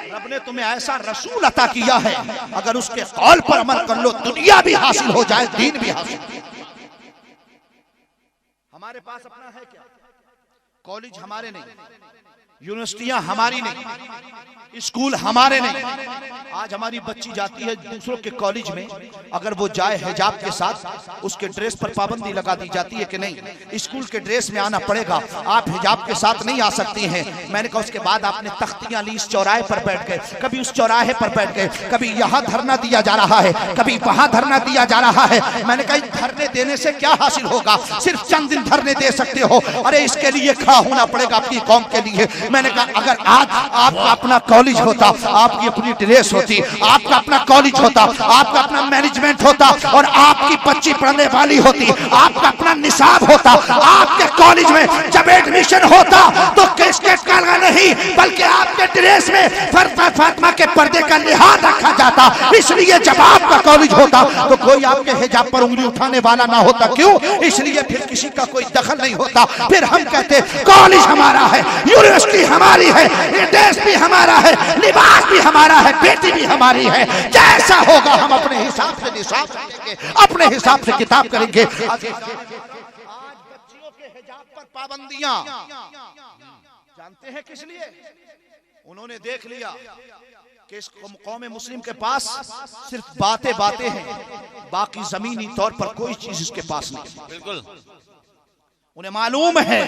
रब ने तुम्हें ऐसा रसूल अता किया है, अगर उसके कौल पर अमल कर लो, दुनिया भी हासिल हो जाए, दीन भी हासिल। हमारे पास अपना है क्या? कॉलेज हमारे नहीं, यूनिवर्सिटियां हमारी नहीं, स्कूल हमारे नहीं। आज हमारी बच्ची जाती है दूसरों के कॉलेज में, अगर वो जाए हिजाब के साथ, उसके ड्रेस पर पाबंदी लगा दी जाती है कि नहीं, स्कूल के ड्रेस में आना पड़ेगा, आप हिजाब के साथ नहीं आ सकती हैं। मैंने कहा उसके बाद आपने तख्तियां ली, इस चौराहे पर बैठ गए, कभी उस चौराहे पर बैठ गए, कभी यहाँ धरना दिया जा रहा है, कभी वहां धरना दिया जा रहा है। मैंने कहा धरने देने से क्या हासिल होगा? सिर्फ चंद दिन धरने दे सकते हो, अरे इसके लिए खड़ा होना पड़ेगा अपनी कौम के लिए। मैंने कहा अगर आज आपका अपना कॉलेज होता, आपकी अपनी ड्रेस होती, आपका अपना कॉलेज होता, आपका अपना मैनेजमेंट होता, और आपकी बच्ची पढ़ने वाली होती, आपका अपना निसाब होता, आपके कॉलेज में जब एडमिशन होता तो कैस्केट का नहीं, बल्कि आपके ड्रेस में फरमा फातिमा के पर्दे का लिहाज रखा जाता। इसलिए जब आपका कॉलेज होता तो कोई आपके हिजाब पर उंगली उठाने वाला ना होता। क्यों? इसलिए फिर किसी का कोई दखल नहीं होता। फिर हम कहते कॉलेज हमारा है, यूनिवर्सिटी हमारी है, ड्रेस भी हमारा है, लिबास भी हमारा है, बेटी भी हमारी है। जैसा होगा हम अपने हिसाब से निसाब करेंगे, अपने हिसाब से किताब करेंगे। आज बच्चियों के हिजाब पर पाबंदियां जानते हैं किस लिए? उन्होंने देख लिया कि इस कौम मुस्लिम के पास सिर्फ बातें बातें हैं, बाकी जमीनी तौर पर कोई चीज इसके पास नहीं। बिल्कुल उन्हें मालूम है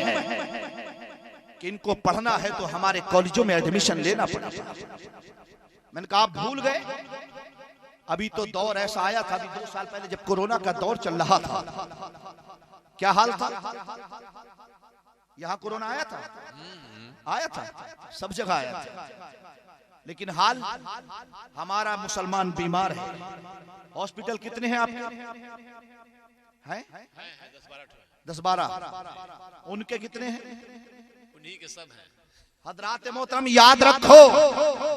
कि इनको पढ़ना है तो हमारे कॉलेजों में एडमिशन लेना पड़ेगा। मैंने कहा आप भूल गए, अभी तो दौर ऐसा आया था, अभी 2 साल पहले जब कोरोना का दौर चल रहा था, क्या हाल था? यहां कोरोना आया था, आया था, सब जगह आया था, लेकिन हाल हमारा मुसलमान बीमार है। हॉस्पिटल कितने हैं आपके? हैं 10-12। उनके कितने हैं? उन्हीं के सब हैं। हजरात मोहतरम याद रखो,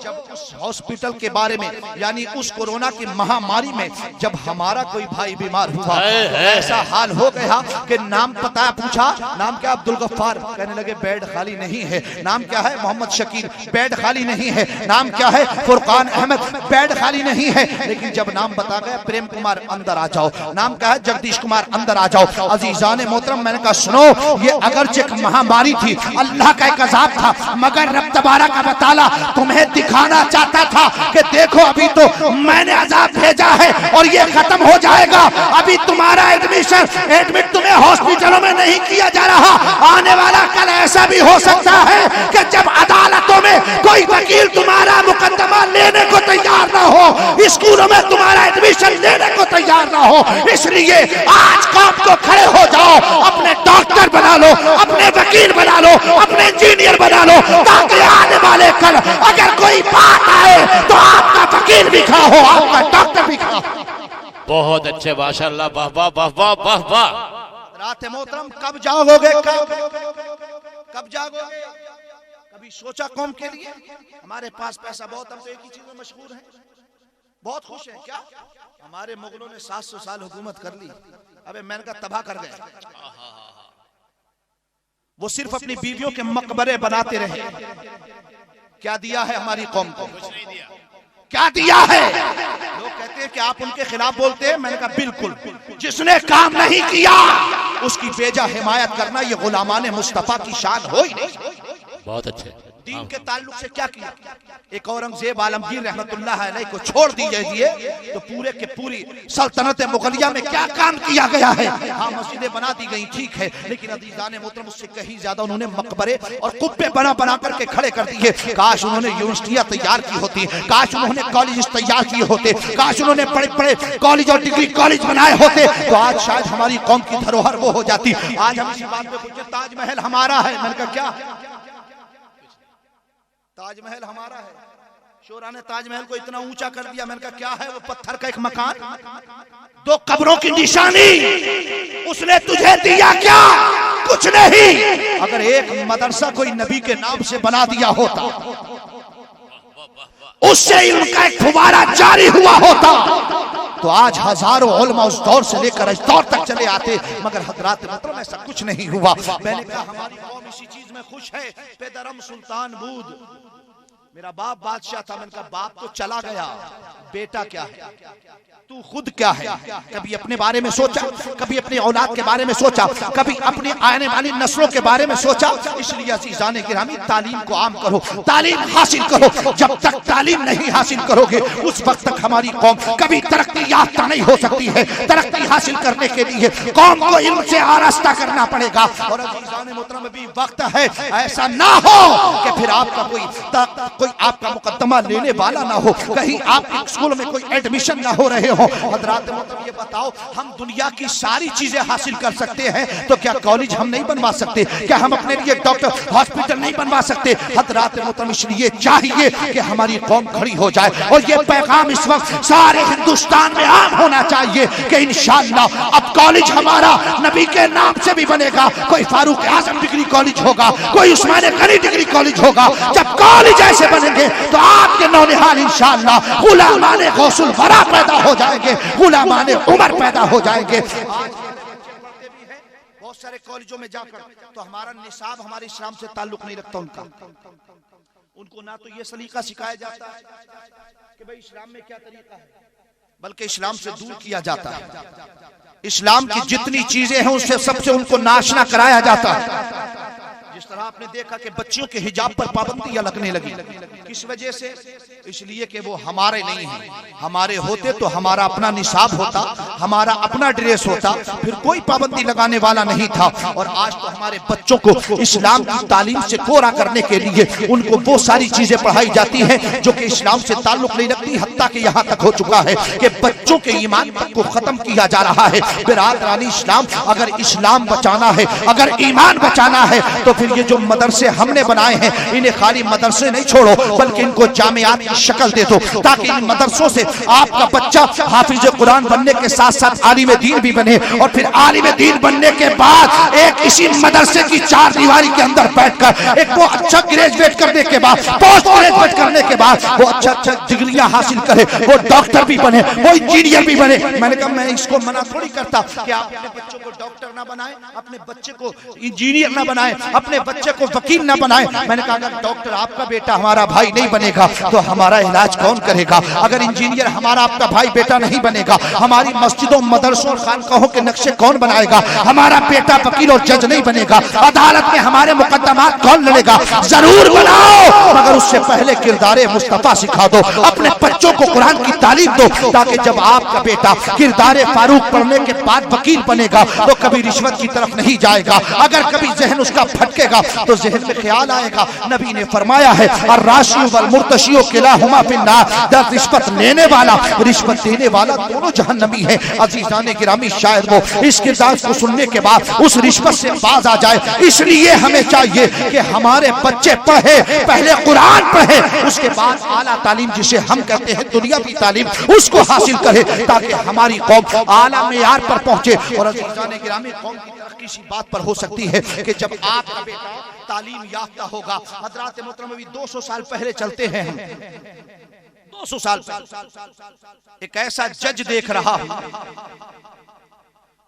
जब उस हॉस्पिटल के बारे में, यानी उस कोरोना की महामारी में जब हमारा कोई भाई बीमार हुआ, ऐसा हाल हो गया कि नाम पता पूछा, नाम क्या? अब्दुल गफ्फार। कहने लगे बेड खाली नहीं है। नाम क्या है? मोहम्मद शकील। बेड खाली नहीं है। नाम क्या है? फुरकान अहमद। बेड खाली नहीं है। लेकिन जब नाम बता गया प्रेम कुमार अंदर आ जाओ, नाम क्या है? जगदीश कुमार अंदर आ जाओ। अजीजान मोहतरम, मैंने कहा सुनो, ये अगरचे एक महामारी थी, अल्लाह का एक अज़ाब था, मगर रब तबारा का बताला तुम्हें दिखाना चाहता था कि देखो अभी तो मैंने अज़ाब भेजा है और ये खत्म हो जाएगा। अभी तुम्हारा एडमिट तुम्हें हॉस्पिटलों में नहीं किया जा रहा। आने वाला कल ऐसा भी हो सकता है कि जब अदालतों में कोई वकील तुम्हारा मुकदमा लेने को तैयार ना हो, स्कूलों में तुम्हारा एडमिशन लेने को तैयार ना हो। इसलिए आज काम को खड़े हो जाओ, अपने डॉक्टर बना लो, अपने वकील बना लो, अपने इंजीनियर बना लो, ताकि आने वाले कल अगर कोई बात आए तो आपका वकील भी खड़ा हो, आपका डॉक्टर भी खड़ा हो। बहुत अच्छे, माशाअल्लाह, वाह वाह वाह वाह वाह वाह। रात मोहतरम कब जागोगे? कब जागोगे? कभी सोचा कौम के लिए? हमारे पास पैसा बहुत, हम तो एक ही चीज में मशहूर हैं, बहुत खुश हैं। क्या हमारे मुगलों ने 700 साल हुकूमत कर ली, अबे मैंने कहा तबाह कर गए। वो सिर्फ अपनी बीवियों के मकबरे बनाते रहे। क्या दिया है हमारी कौम को? क्या दिया है? लोग कहते हैं कि आप उनके खिलाफ बोलते हैं। मैंने कहा बिल्कुल, जिसने काम नहीं किया उसकी बेजा हिमायत करना ये गुलामाने मुस्तफा की शान हो ही नहीं। बहुत अच्छे। दीन के ताल्लुक से क्या किया? एक औरंगजेब आलमगीर रहमतुल्लाह अलैह को छोड़ दीजिए तो पूरे के पूरी सल्तनत मुगलिया में क्या काम किया गया है। हाँ, मस्जिदें बना दी गई, ठीक है, लेकिन अज़ीज़ान मोहतरम उससे कहीं ज्यादा उन्होंने मकबरे और कुब्बे बना करके खड़े कर दिए। काश उन्होंने यूनिवर्सिटियां तैयार की होती, काश उन्होंने कॉलेज तैयार किए होते, काश उन्होंने बड़े बड़े कॉलेज और डिग्री कॉलेज बनाए होते, तो आज शायद हमारी कौम की धरोहर वो हो जाती। आज हम इसी बात पे पूछे ताजमहल हमारा है, मैंने कहा क्या? ताजमहल हमारा है। शोरा ने ताजमहल को इतना ऊंचा कर दिया, मैंने कहा क्या है? वो पत्थर का एक मकान, दो कब्रों की निशानी, उसने तुझे दिया क्या? कुछ नहीं। अगर एक मदरसा कोई नबी के नाम से बना दिया होता, उससे इल्म का एक फुवारा जारी हुआ होता, तो आज हजारों उलमा उस दौर से लेकर इस दौर तक चले आते। मगर हजरात मतलब ऐसा कुछ नहीं हुआ। मैंने कहा हमारी कौम इसी चीज में खुश है। पेदरम सुल्तान बूद, मेरा बाप बादशाह था, मैंने कहा बाप तो चला गया, बेटा क्या है? तू खुद क्या है? कभी अपने बारे में सोचा? कभी अपनी औलाद के बारे में सोचा? कभी अपनी आने वाली नस्लों के बारे में सोचा? इसलिए अज़ीज़ान गिरामी तालीम को आम करो, तालीम हासिल करो। जब तक तालीम नहीं हासिल करोगे उस वक्त तक हमारी कौम कभी तरक्की याफ्ता नहीं हो सकती है। तरक्की हासिल करने के लिए कौम को इल्म से आरास्ता करना पड़ेगा। और अज़ीज़ान मोहतरम भी वक्त है, ऐसा ना हो कि फिर आपका कोई आपका मुकद्दमा लेने वाला ना हो, कहीं आप स्कूल में कोई एडमिशन ना हो रहे हो। हजरात मोहतरम ये बताओ, हम दुनिया की सारी चीजें हासिल कर सकते हैं, तो क्या कॉलेज हम नहीं बनवा सकते? क्या हम अपने लिए डॉक्टर हॉस्पिटल नहीं बनवा सकते? हजरात मोहतरम इसलिए चाहिए कि हमारी कौम खड़ी हो जाए। और ये पैगाम इस वक्त सारे हिंदुस्तान में आम होना चाहिए कि इंशाअल्लाह अब कॉलेज हमारा नबी के नाम से भी बनेगा। कोई फारूक आजम डिग्री कॉलेज होगा, कोई उस्मान गनी डिग्री कॉलेज होगा। जब कॉलेज ऐसे बनेंगे तो आपके नौनिहाल इंशाअल्लाह गुलामाने गौसुल वरा पैदा हो जाएंगे, गुलामाने उमर पैदा हो जाएंगे। बहुत सारे कॉलेजों में जाकर तो हमारा निसाब हमारे इस्लाम से ताल्लुक नहीं रखता। उनको ना तो ये सलीका सिखाया जाता है कि भाई इस्लाम में क्या तरीका है, बल्कि इस्लाम से दूर किया जाता है। इस्लाम की जितनी चीजें हैं उससे सबसे उनको नाशना कराया जाता है। जिस तरह आपने देखा कि बच्चियों के हिजाब पर पाबंदियां लगने लगी, किस वजह से? इसलिए कि वो हमारे नहीं हैं। हमारे होते तो हमारा अपना निसाब होता, हमारा अपना ड्रेस होता, फिर कोई पाबंदी लगाने वाला नहीं था। और आज तो हमारे बच्चों को इस्लाम की तालीम से कोरा करने के लिए उनको वो सारी चीजें पढ़ाई जाती हैं जो कि इस्लाम से ताल्लुक नहीं रखती। हत्ता कि यहाँ तक हो चुका है कि बच्चों के ईमान तक को खत्म किया जा रहा है। बिरादरानी इस्लाम, अगर इस्लाम बचाना है, अगर ईमान बचाना है, तो फिर ये जो मदरसे हमने बनाए हैं, इन्हें खाली मदरसे नहीं छोड़ो, बल्कि इनको जामियात की शक्ल दे दो, ताकि इन मदरसों से आपका बच्चा हाफिज कुरान बनने के साथ साथ आलिम दीन भी बने। और फिर आलिम दीन बनने के बाद एक इसी मदरसे की चार दीवारी के अंदर बैठकर एक वो अच्छा ग्रेजुएट करने के बाद, पोस्ट ग्रेजुएट करने के बाद वो अच्छा डिग्रियां हासिल करे, वो डॉक्टर भी बने, वो इंजीनियर भी बने। मैंने कहा मैं इसको मना थोड़ी करता कि आप अपने बच्चों को डॉक्टर ना बनाए, अपने बच्चे को इंजीनियर ना बनाए, अपने बच्चे को वकील ना बनाए। मैंने कहा अगर डॉक्टर आपका बेटा हमारा भाई नहीं बनेगा तो हमारा इलाज कौन करेगा? अगर इंजीनियर हमारा आपका भाई बेटा नहीं बनेगा, हमारी मस्जिदों मदरसों और खानकाहों के नक्शे कौन बनाएगा? हमारा बेटा वकील और जज नहीं बनेगा, अदालत में हमारे मुकद्दमात कौन लड़ेगा? जरूर बनाओ, मगर उससे पहले किरदारे मुस्तफा सिखा दो, अपने बच्चों को कुरान की तालीम दो, ताकि जब आपका बेटा किरदारे फारूक पढ़ने के बाद वकील बनेगा तो कभी रिश्वत की तरफ नहीं जाएगा। अगर कभी जहन उसका फटकेगा तो जहन में ख्याल आएगा। नबी ने फरमाया है अर्राशी वल मुर्तशी किलाहुमा फिन्नार, दर रिश्वत लेने वाला रिश्वत देने वाला दोनों जहन्नमी है। अजीजान गिरामी, शायद वो इस किरदार को सुनने के बाद उस रिश्वत से बाज आ जाए। इसलिए हमें चाहिए कि हमारे बच्चे पढ़े, पहले कुरान पढ़े, उसके बाद आला तालीम जिसे हम कहते हैं दुनियावी तालीम, उसको हासिल करे, ताकि हमारी कौम आला मेयार पर पहुंचे। और अजीजान गिरामी, कौम की तरक्की इसी बात पर हो सकती है कि जब आपका बेटा तालीम याफ्ता होगा। हजरात मोहतरम, अभी 200 साल पहले चलते हैं हम, 200 साल पहले एक ऐसा जज देख रहा हूं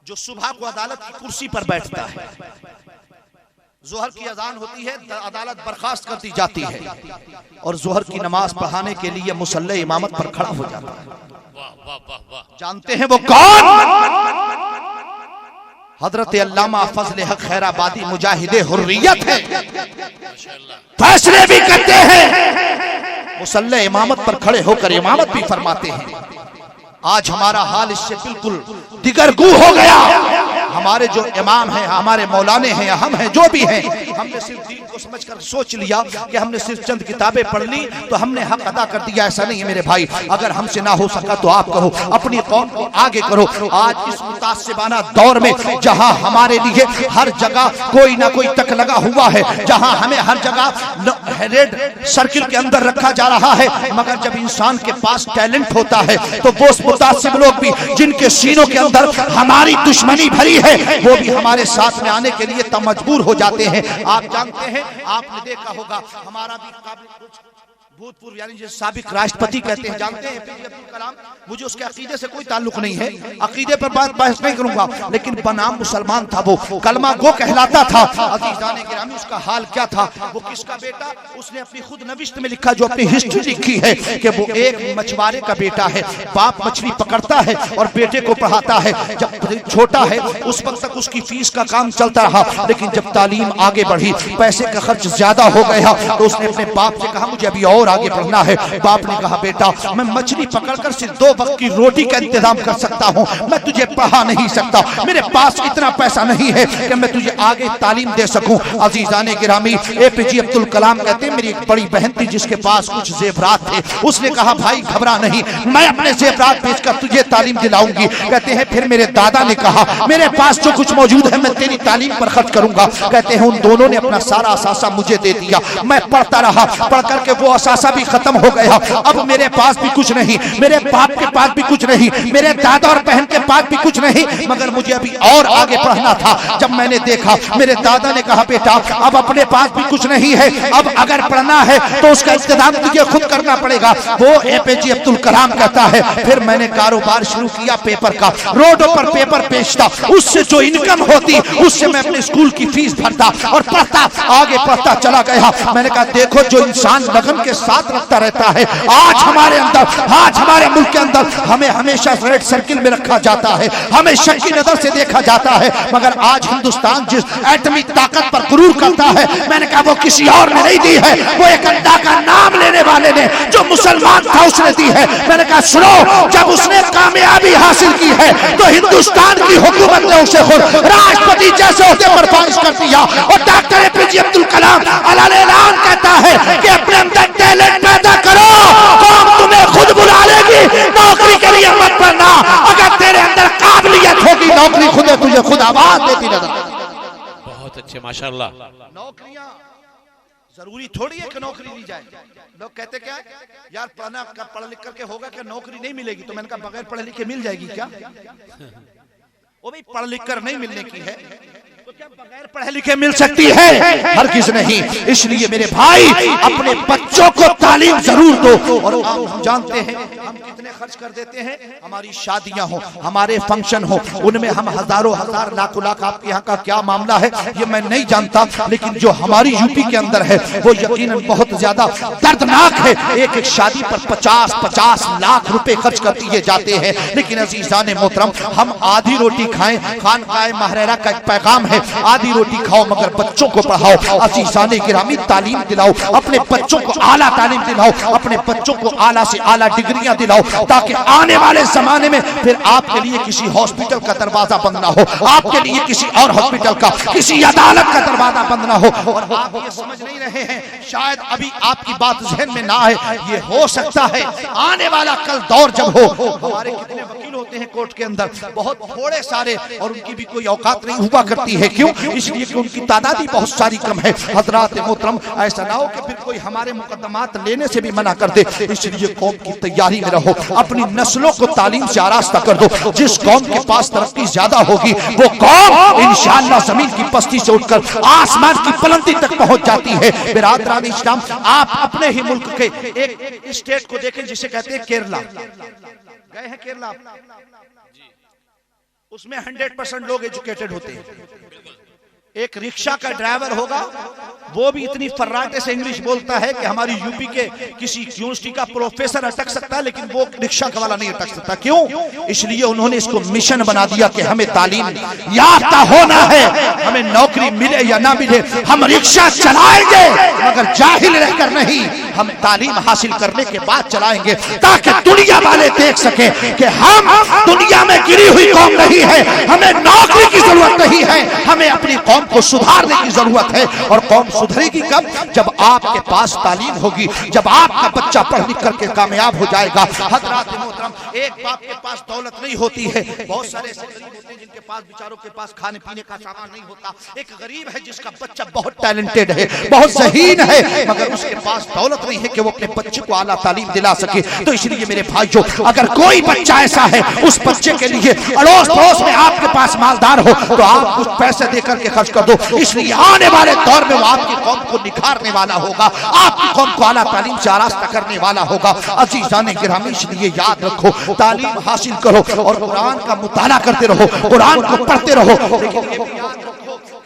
जो सुबह को अदालत की कुर्सी पर बैठता है, जोहर की अजान होती है, अदालत बर्खास्त कर दी जाती है और जोहर की नमाज पढ़ाने के लिए मुसल्ले इमामत पर खड़ा हो जाता है। जानते हैं वो कौन? हजरत अल्लामा फजल हक खैराबादी मुजाहिदे हुर्रियत है, फैसले भी करते हैं, मुसल्ले इमामत पर खड़े होकर इमामत भी फरमाते हैं। आज हमारा हाल इससे बिल्कुल दिगरगू हो गया। हमारे जो इमाम हैं, हमारे मौलाने हैं, हम हैं, जो भी हैं, हमने सिर्फ दीन को समझकर सोच लिया कि हमने सिर्फ चंद किताबें पढ़ ली तो हमने हक अदा कर दिया। ऐसा नहीं है मेरे भाई। अगर हमसे ना हो सका तो आप करो, अपनी कौम को आगे करो। आज इस मुतासिबाना दौर में जहां हमारे लिए हर जगह कोई ना कोई तक लगा हुआ है, जहां हमें हर जगह रेड सर्किल के अंदर रखा जा रहा है, मगर जब इंसान के पास टैलेंट होता है तो वो मुतासिब लोग भी जिनके सीनों के अंदर हमारी दुश्मनी भरी है, वो भी हमारे साथ में आने के लिए मजबूर हो जाते हैं। आप जानते हैं, आपने देखा होगा, हमारा भी काबिल कुछ भूतपूर्व यानी जो साबिक राष्ट्रपति कहते हैं, जानते हैं एपीजे अब्दुल कलाम। मुझे उसके अकीदे से कोई ताल्लुक नहीं है, अकीदे पर बात बहस नहीं करूंगा, लेकिन बनाम मुसलमान था, वो कलमा गो कहलाता था। अजीजान गिरामी, उसका हाल क्या था? वो किसका बेटा? उसने अपनी खुद नविश्त में लिखा, जो अपनी हिस्ट्री लिखी है, कि वो एक मछुआरे का बेटा है। बाप मछली पकड़ता है और बेटे को पढ़ाता है। जब छोटा है उस वक्त तक उसकी फीस का काम चलता रहा, लेकिन जब तालीम आगे बढ़ी, पैसे का खर्च ज्यादा हो गया, तो उसने अपने बाप से कहा मुझे अभी और आगे बढ़ना है। बाप ने कहा बेटा मैं मछली पकड़कर सिर्फ 2 वक्त की रोटी का इंतजाम कर सकता हूँ, मैं तुझे पढ़ा नहीं सकता, मेरे पास इतना पैसा नहीं है कि मैं तुझे आगे तालीम दे सकूं। अजीजान गिरामी, एपीजे अब्दुल कलाम कहते हैं मेरी एक बड़ी बहन थी जिसके पास कुछ जेवरात थे। उसने कहा भाई घबरा नहीं, मैं अपने जेवरात बेचकर तुझे तालीम दिलाऊंगी। कहते हैं फिर मेरे दादा ने कहा मेरे पास जो कुछ मौजूद है मैं तेरी तालीम पर खर्च करूंगा। कहते हैं उन दोनों ने अपना सारा असासा मुझे दे दिया। मैं पढ़ता रहा, पढ़ करके वो असासा भी खत्म हो गया। अब मेरे पास भी कुछ नहीं, मेरे बाप के पास भी कुछ नहीं, मेरे दादा और बहन के पास भी कुछ नहीं, मगर मुझे अभी और आगे पढ़ना था। जब मैंने देखा, मेरे दादा ने कहा बेटा अब अपने पास भी कुछ नहीं है, अब अगर पढ़ना है तो उसका इंतजाम तुझे खुद करना पड़ेगा। वो एपीजे अब्दुल कलाम कहता है फिर मैंने कारोबार शुरू किया पेपर का, रोडों पर पेपर बेचता, उससे जो इनकम होती उससे मैं अपने स्कूल की फीस भरता और पढ़ता, आगे पढ़ता चला गया। मैंने कहा देखो जो इंसान लगन के साथ रखता रहता है, आज हमारे अंदर, आज हमारे मुल्क के अंदर हमें हमेशा रेड सर्किल में रखा जाता है, हमें शक की नजर से देखा जाता है, मगर आज हिंदुस्तान जिस एटमी ताकत पर गुरूर करता है, मैंने कहा वो किसी और ने नहीं दी है, वो एक अल्लाह का नाम लेने वाले ने जो मुसलमान था उसने दी है। मैंने कहा सुनो, जब उसने कामयाबी हासिल की है तो हिंदुस्तान की हुकूमत ने उसे खुद राष्ट्रपति जैसे होते पर फारिश कर दिया। और डॉक्टर एपीजे अब्दुल कलाम ऐलान कहता है कि अपने अंदर टैलेंट पैदा करो, कौम तुम्हें खुद बुला लेगी, नौकरी के लिए मत पढ़ना, अगर तेरे अंदर काबिलियत होगी नौकरी खुद तुझे खुद आवाज देती नजर। बहुत अच्छे माशाल्लाह। नौकरियां जरूरी थोड़ी है कि नौकरी दी जाए। लोग कहते क्या यार पढ़ना पढ़ लिख करके होगा क्या, नौकरी नहीं मिलेगी। तो मैंने कहा बगैर पढ़े लिखे मिल जाएगी क्या? वो भी पढ़ लिख कर नहीं मिलने की है, तो क्या बगैर पढ़े लिखे मिल सकती है? हरगिज़ नहीं। इसलिए मेरे भाई अपने बच्चों को तालीम जरूर दो। और हम जानते हैं हम कितने खर्च कर देते हैं, हमारी शादियां हो, हमारे फंक्शन हो, उनमें हम हजारों हजार लाखों लाख, आपके यहाँ का क्या मामला है ये मैं नहीं जानता, लेकिन जो हमारी यूपी के अंदर है वो यकीनन बहुत ज्यादा दर्दनाक है। एक एक शादी पर 50-50 लाख रुपए खर्च कर दिए जाते हैं। लेकिन अजीजान मोहतरम, हम आधी रोटी खाएं, खानकाए महरेरा का एक पैगाम है, आधी रोटी खाओ मगर बच्चों को पढ़ाओ। अजीजान गिरामी तालीम दिलाओ, अपने बच्चों को आला तालीम दिलाओ, अपने बच्चों को आला से आला डिग्रियां दिलाओ, ताकि आने वाले जमाने में फिर आपके लिए किसी हॉस्पिटल का दरवाजा बंद ना हो, आपके लिए किसी और हॉस्पिटल का, किसी अदालत का दरवाजा बंद ना हो। और आप ये समझ नहीं रहे हैं, शायद अभी आपकी बात जहन में ना आए, ये हो सकता है आने वाला कल दौर जब हो। हमारे कितने वकील होते हैं कोर्ट के अंदर, बहुत थोड़े सारे, और उनकी भी कोई औकात नहीं हुआ करती है। क्यों? इसलिए कि उनकी तादाद ही बहुत सारी कम है। हजरात मोहतरम, ऐसा ना हो कि फिर कोई हमारे मुकदमात लेने से भी मना कर दे। इसलिए कौम की तैयारी में रहो, अपनी नस्लों को तालीम से आरास्ता कर दो। जिस कौम के पास तरक्की ज्यादा होगी वो कौम इंशाअल्लाह जमीन की पस्ती से उठकर आसमान की बुलंदी तक पहुंच जाती है। बिरादरान इस्लाम, आप अपने ही मुल्क के एक स्टेट को देखें जिसे कहते हैं केरला। गए हैं केरला? उसमें 100% लोग एजुकेटेड होते हैं। एक रिक्शा का ड्राइवर होगा, वो भी इतनी फर्राटे से इंग्लिश बोलता है कि हमारी यूपी के किसी यूनिवर्सिटी का प्रोफेसर अटक सकता है, लेकिन वो रिक्शा का वाला नहीं अटक सकता। क्यों? इसलिए उन्होंने इसको मिशन बना दिया कि हमें तालीम याफ्ता होना है, हमें नौकरी मिले या ना मिले, हम रिक्शा चलाएंगे मगर जाहिल रहकर नहीं, हम तालीम हासिल करने के बाद चलाएंगे, ताकि दुनिया वाले देख सके कि हम दुनिया में गिरी हुई कौम नहीं है, हमें नौकरी की जरूरत नहीं है, हमें अपनी कौम को सुधारने की जरूरत है। और कौम सुधरेगी कब? जब आपके पास तालीम होगी, जब आपका बच्चा पढ़ लिख करके कामयाब हो जाएगा। हज़रात मोहतरम, एक बाप के पास दौलत नहीं होती है, बहुत सारे ऐसे गरीब होते हैं जिनके पास बेचारों के पास खाने पीने का सामान नहीं होता। एक गरीब है जिसका बच्चा बहुत टैलेंटेड है, बहुत ज़हीन है, मगर उसके पास दौलत नहीं है कि वो अपने बच्चे को आला तालीम दिला सके। तो इसलिए मेरे भाइयों, अगर कोई बच्चा ऐसा है, उस बच्चे के लिए अड़ोस पड़ोस में आपके पास मालदार हो तो आप कुछ पैसे देकर के खर्च कर दो, इसलिए आने वाले दौर में वो आपकी कौम को निखारने वाला होगा, आपकी कौम को आला तालीम से आरास्ता करने वाला होगा। अजीज़ान गिरामी, इसलिए याद रखो, तालीम हासिल करो और कुरान का मुताला करते रहो, कुरान को पढ़ते रहो। लेकिन ये भी याद रखो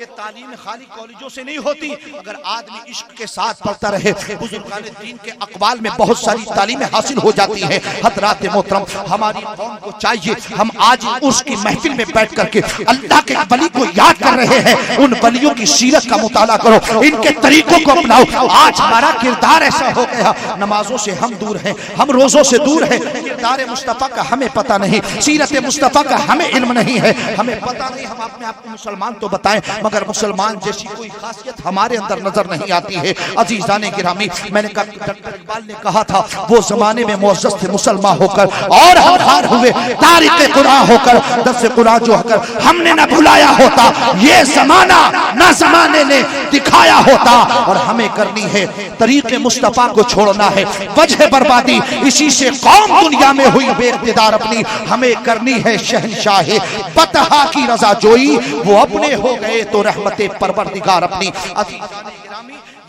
कि तालीम खाली कॉलेजों से नहीं होती। अगर आदमी इश्क के साथ पढ़ता रहे, बुजुर्गान दीन के अक़वाल में बहुत सारी तालीमें हासिल हो जाती हैं। हज़रात मोहतरम, हमारी कौम को चाहिए, हम आज उसकी महफिल में बैठ करके अल्लाह के वली को याद कर रहे हैं, उन वलियों की सीरत का मुताला करो, इनके तरीकों को अपनाओ। आज हमारा किरदार ऐसा हो गया, नमाजों से हम दूर हैं, हम रोजों से दूर हैं, किरदार मुस्तफ़ा का हमें पता नहीं, सीरत मुस्तफ़ा का हमें इल्म नहीं है, हमें पता नहीं। हम अपने आप को मुसलमान तो बताएं, मगर मुसलमान जैसी कोई खासियत हमारे अंदर नजर नहीं आती है। अजीज़ान गिरामी, मैंने कहा, डॉक्टर इकबाल ने कहा था, वो जमाने में मुअज़्ज़ज़ थे मुसलमान होकर, और हम हार हुए तारिक़ कुरान होकर, दर्स कुरान जो होकर हमने न भुलाया होता, ये जमाना न जमाने ने दिखाया होता। और हमें करनी है तरीक़े मुस्तफ़ा को छोड़ना है, वजह बर्बादी इसी से कौम दुनिया में हुई बेइक़्तिदार अपनी, हमें करनी है शहंशाह बतहा की रज़ा जोई, वो अपने हो गए तो रहमते परवरदिगार अपनी।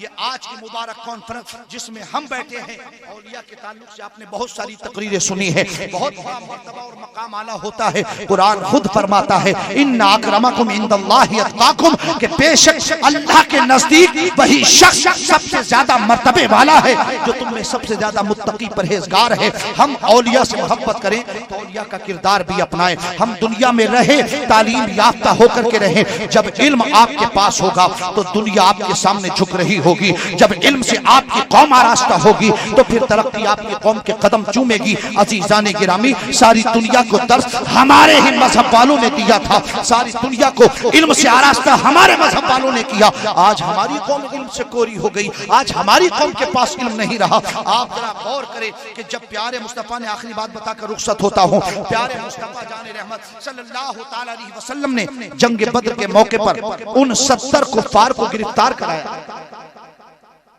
ये आज की मुबारक कॉन्फ्रेंस जिसमें हम बैठे हैं, औलिया के ताल्लुक से आपने बहुत सारी तकरीरें सुनी है, बहुत बड़ा मर्तबा और मकाम आला होता है। कुरान खुद फरमाता है, इन्ना अक्रमकुम इंदल्लाहि अत्काकुम, कि बेशक अल्लाह के नजदीक वही शख्स सबसे ज्यादा मर्तबे वाला है जो तुम में सबसे ज्यादा मुत्तकी परहेजगार है। हम औलिया से मोहब्बत करें तो औलिया का किरदार भी अपनाएं, हम दुनिया में रहे तालीम याफ्ता होकर के रहें। जब इल्म आपके पास होगा तो दुनिया आपके सामने झुक रही होगी, जब इल्म से आपकी कौम आरास्ता होगी तो फिर तरक्की आपकी कौम के कदम चूमेगी। अजीज़ान गिरामी, सारी दुनिया को दर्स हमारे ही मजहब वालों ने दिया था, सारी दुनिया को इल्म से आरास्ता हमारे मजहब वालों ने किया। आज हमारी कौम इल्म से कोरी हो गई, आज हमारी कौम के पास इल्म नहीं रहा। आप जरा गौर करें कि जब प्यारे मुस्तफ़ा ने, आखिरी बात बताकर रुखसत होता हूँ, प्यारे मुस्तफ़ा जाने रहमत सल्लल्लाहु तआला अलैहि वसल्लम ने जंग बद्र के मौके पर उन 70 कुफ्फार को गिरफ्तार कराया,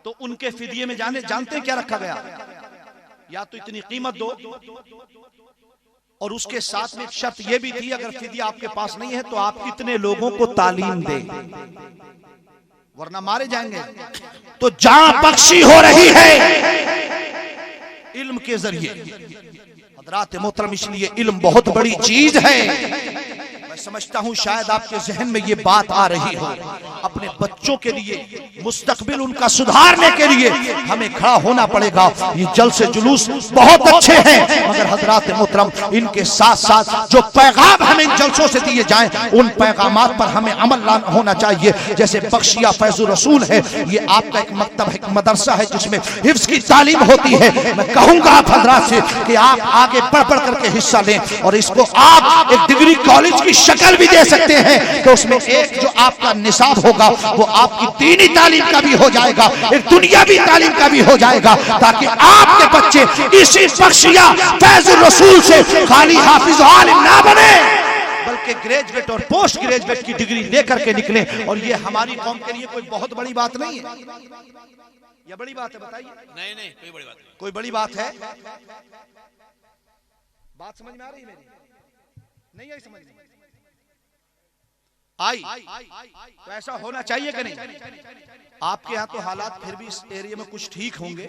तो उनके फिदिये में जानते हैं क्या रखा गया? या तो इतनी कीमत दो, और उसके साथ में एक शर्त यह भी थी, अगर फिदिया आपके पास नहीं है तो आप इतने लोगों को तालीम दें, वरना मारे जाएंगे। तो जान बख्शी हो रही है इल्म के जरिए। हज़रात मोहतरम, इसलिए इल्म बहुत बड़ी चीज है। मैं समझता हूँ शायद आपके जहन में ये बात आ रही हो, अपने बच्चों के लिए, मुस्तकबिल उनका सुधारने के लिए हमें खड़ा होना पड़ेगा। ये जलसे जुलूस बहुत अच्छे हैं, मगर हज़रात मोहतरम, इनके साथ साथ जो पैगाम हमें इन जलसों से दिए जाएं, उन पैगामात पर हमें अमल होना चाहिए। जैसे बख्शिया फैजुर रसूल है, ये आपका एक मकतब है, एक मदरसा है जिसमें हिफ्ज़ की तालीम होती है। मैं कहूँगा आप हज़रात से कि आप आगे बढ़ बढ़ करके हिस्सा लें, और इसको आप एक डिग्री कॉलेज की शक्ल भी दे सकते हैं कि उसमें एक जो आपका निसाब होगा वो आपकी दीनी तालीम का भी हो जाएगा, एक दुनियावी तालीम का भी हो जाएगा, ताकि आपके बच्चे इसी बख्शिया फैजुर रसूल से खाली हाफिज आलिम ना बने, बल्कि ग्रेजुएट और पोस्ट ग्रेजुएट की डिग्री लेकर के निकले। और ये हमारी कौम के लिए कोई बहुत बड़ी बात नहीं है। यह बड़ी बात है? बताइए। नहीं, कोई बड़ी बात नहीं। कोई बड़ी बात है? बात समझ में आ रही है मेरी? नहीं आई समझ में? आई तो ऐसा होना चाहिए कि नहीं? आपके यहाँ तो हालात फिर भी इस एरिया में कुछ ठीक होंगे,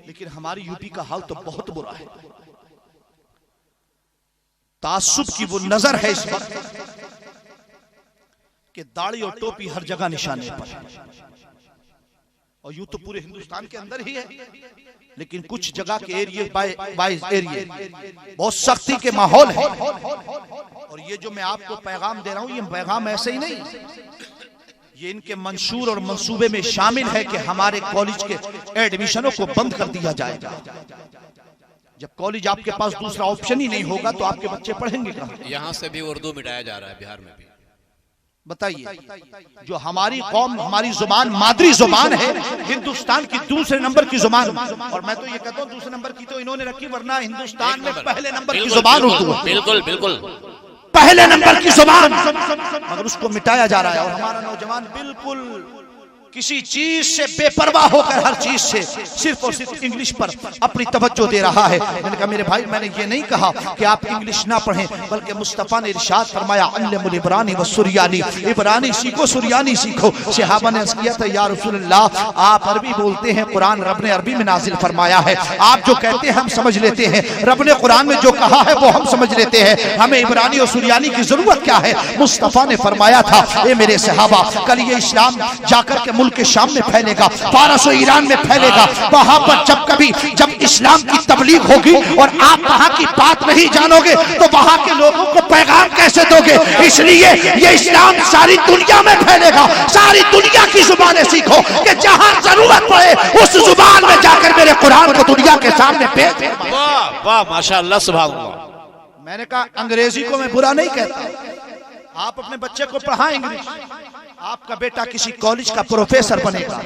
लेकिन हमारी यूपी का हाल तो बहुत बुरा है। तासुब की वो नजर है इस वक्त कि दाढ़ी और टोपी हर जगह निशाने पर, और यूं तो पूरे हिंदुस्तान के अंदर ही है, लेकिन कुछ जगह के एरिया बाय एरिया बहुत सख्ती के माहौल है। और ये जो मैं आपको पैगाम दे रहा हूं, ये पैगाम ऐसे ही नहीं, ये इनके मंशूर और मंसूबे में शामिल है कि हमारे कॉलेज के एडमिशनों को बंद कर दिया जाएगा। जब कॉलेज आपके पास दूसरा ऑप्शन ही नहीं होगा तो आपके बच्चे पढ़ेंगे कहाँ? यहाँ से भी उर्दू मिटाया जा रहा है, बिहार में भी। बताइए, जो हमारी कौम, हमारी जुबान मादरी जुबान है, हिंदुस्तान की दूसरे नंबर की जुबान, और मैं तो ये कहता हूँ दूसरे नंबर की तो इन्होंने रखी, वरना हिंदुस्तान में पहले नंबर की जुबान उर्दू है। बिल्कुल बिल्कुल पहले नंबर की जुबान, मगर उसको मिटाया जा रहा है। और हमारा नौजवान बिल्कुल किसी चीज से बेपरवाह होकर हर चीज से सिर्फ और सिर्फ इंग्लिश पर अपनी तवज्जो दे रहा है। मैंने कहा मेरे भाई, मैंने ये नहीं कहा कि आप इंग्लिश ना पढ़ें, बल्कि मुस्तफा ने इरशाद फरमाया अल्लिमुल इब्रानी व सुरियानी, इब्रानी सीखो, सुरियानी सीखो। सहाबा ने अर्ज़ किया था या रसूलल्लाह, आप अरबी बोलते हैं, कुरान रब ने अरबी में नाजिल फरमाया है, आप जो कहते हैं हम समझ लेते हैं, रब ने कुरान में जो कहा है वो हम समझ लेते हैं, हमें इब्रानी और सुरियानी की जरूरत क्या है? मुस्तफा ने फरमाया था, ए मेरे सहाबा, कल ये इस्लाम जाकर के मुल्क के शाम में फैलेगा, फारस और ईरान में फैलेगा, वहां पर जब इस्लाम की तबलीग होगी और आप वहां की बात नहीं जानोगे तो वहां के लोगों को पैगाम कैसे दोगे? इसलिए ये इस्लाम सारी दुनिया में फैलेगा। सारी दुनिया की जुबानें सीखो कि जहां जरूरत पड़े उस जुबान में जाकर मेरे कुरान को दुनिया के सामने पेश। वाह वाह, माशाअल्लाह, सुभान अल्लाह। मैंने कहा अंग्रेजी को मैं बुरा नहीं कहता, आप अपने बच्चे को पढ़ाएं इंग्लिश, आपका बेटा किसी कॉलेज का प्रोफेसर बनेगा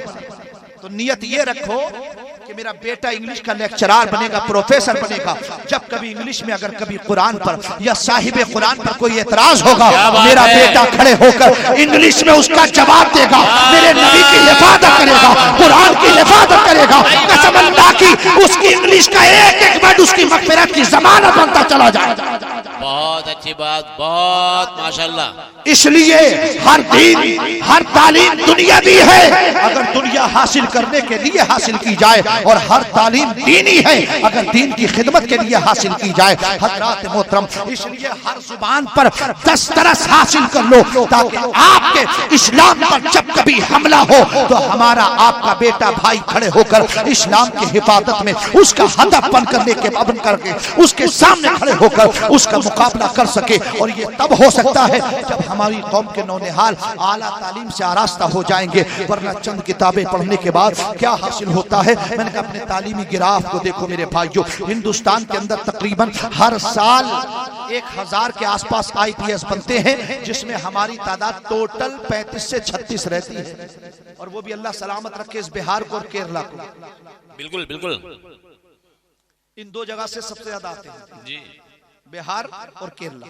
तो नियत ये रखो कि मेरा बेटा इंग्लिश का लेक्चरर बनेगा, प्रोफेसर बनेगा। जब कभी इंग्लिश में अगर कभी कुरान पर या साहिब कुरान पर कोई एतराज होगा, मेरा बेटा खड़े होकर इंग्लिश में उसका जवाब देगा, मेरे नबी की हिफाजत करेगा, कुरान की हिफाजत करेगा। कसम अल्लाह की, उसकी इंग्लिश का एक एक वर्ड उसकी मग़फ़िरत की ज़मानत बनता चला जाएगा। बहुत अच्छी बात, बहुत माशाअल्लाह। इसलिए हर दीन, हर तालीम दुनिया भी है अगर दुनिया हासिल करने के लिए हासिल की जाए, और हर तालीम दीनी है अगर दीन की खिदमत के लिए हासिल की जाए। हज़रात मोहतरम, इसलिए हर जुबान पर दस्तरस हासिल कर लो, ताकि आपके इस्लाम पर जब कभी हमला हो तो हमारा आपका बेटा भाई खड़े होकर इस्लाम की हिफाजत में उसका हदफ बन करके उसके सामने खड़े होकर उसका मुकाबला कर सके। और ये तब हो सकता है जब हमारी कौम के नौनिहाल आला तालीम से आरास्ता हो जाएंगे, वरना चंद किताबें पढ़ने के बाद क्या हासिल होता है? मैंने कहा अपने तालीमी गिराफ को देखो मेरे भाइयों, हिंदुस्तान के अंदर तकरीबन हर साल 1000 के आसपास IPS बनते हैं, जिसमें हमारी तादाद टोटल 35 से 36 रहती है, और वो भी अल्लाह सलामत रखे इस बिहार को और केरला को। बिल्कुल बिल्कुल, इन दो जगह से सबसे ज्यादा आते हैं जी, बिहार और केरला।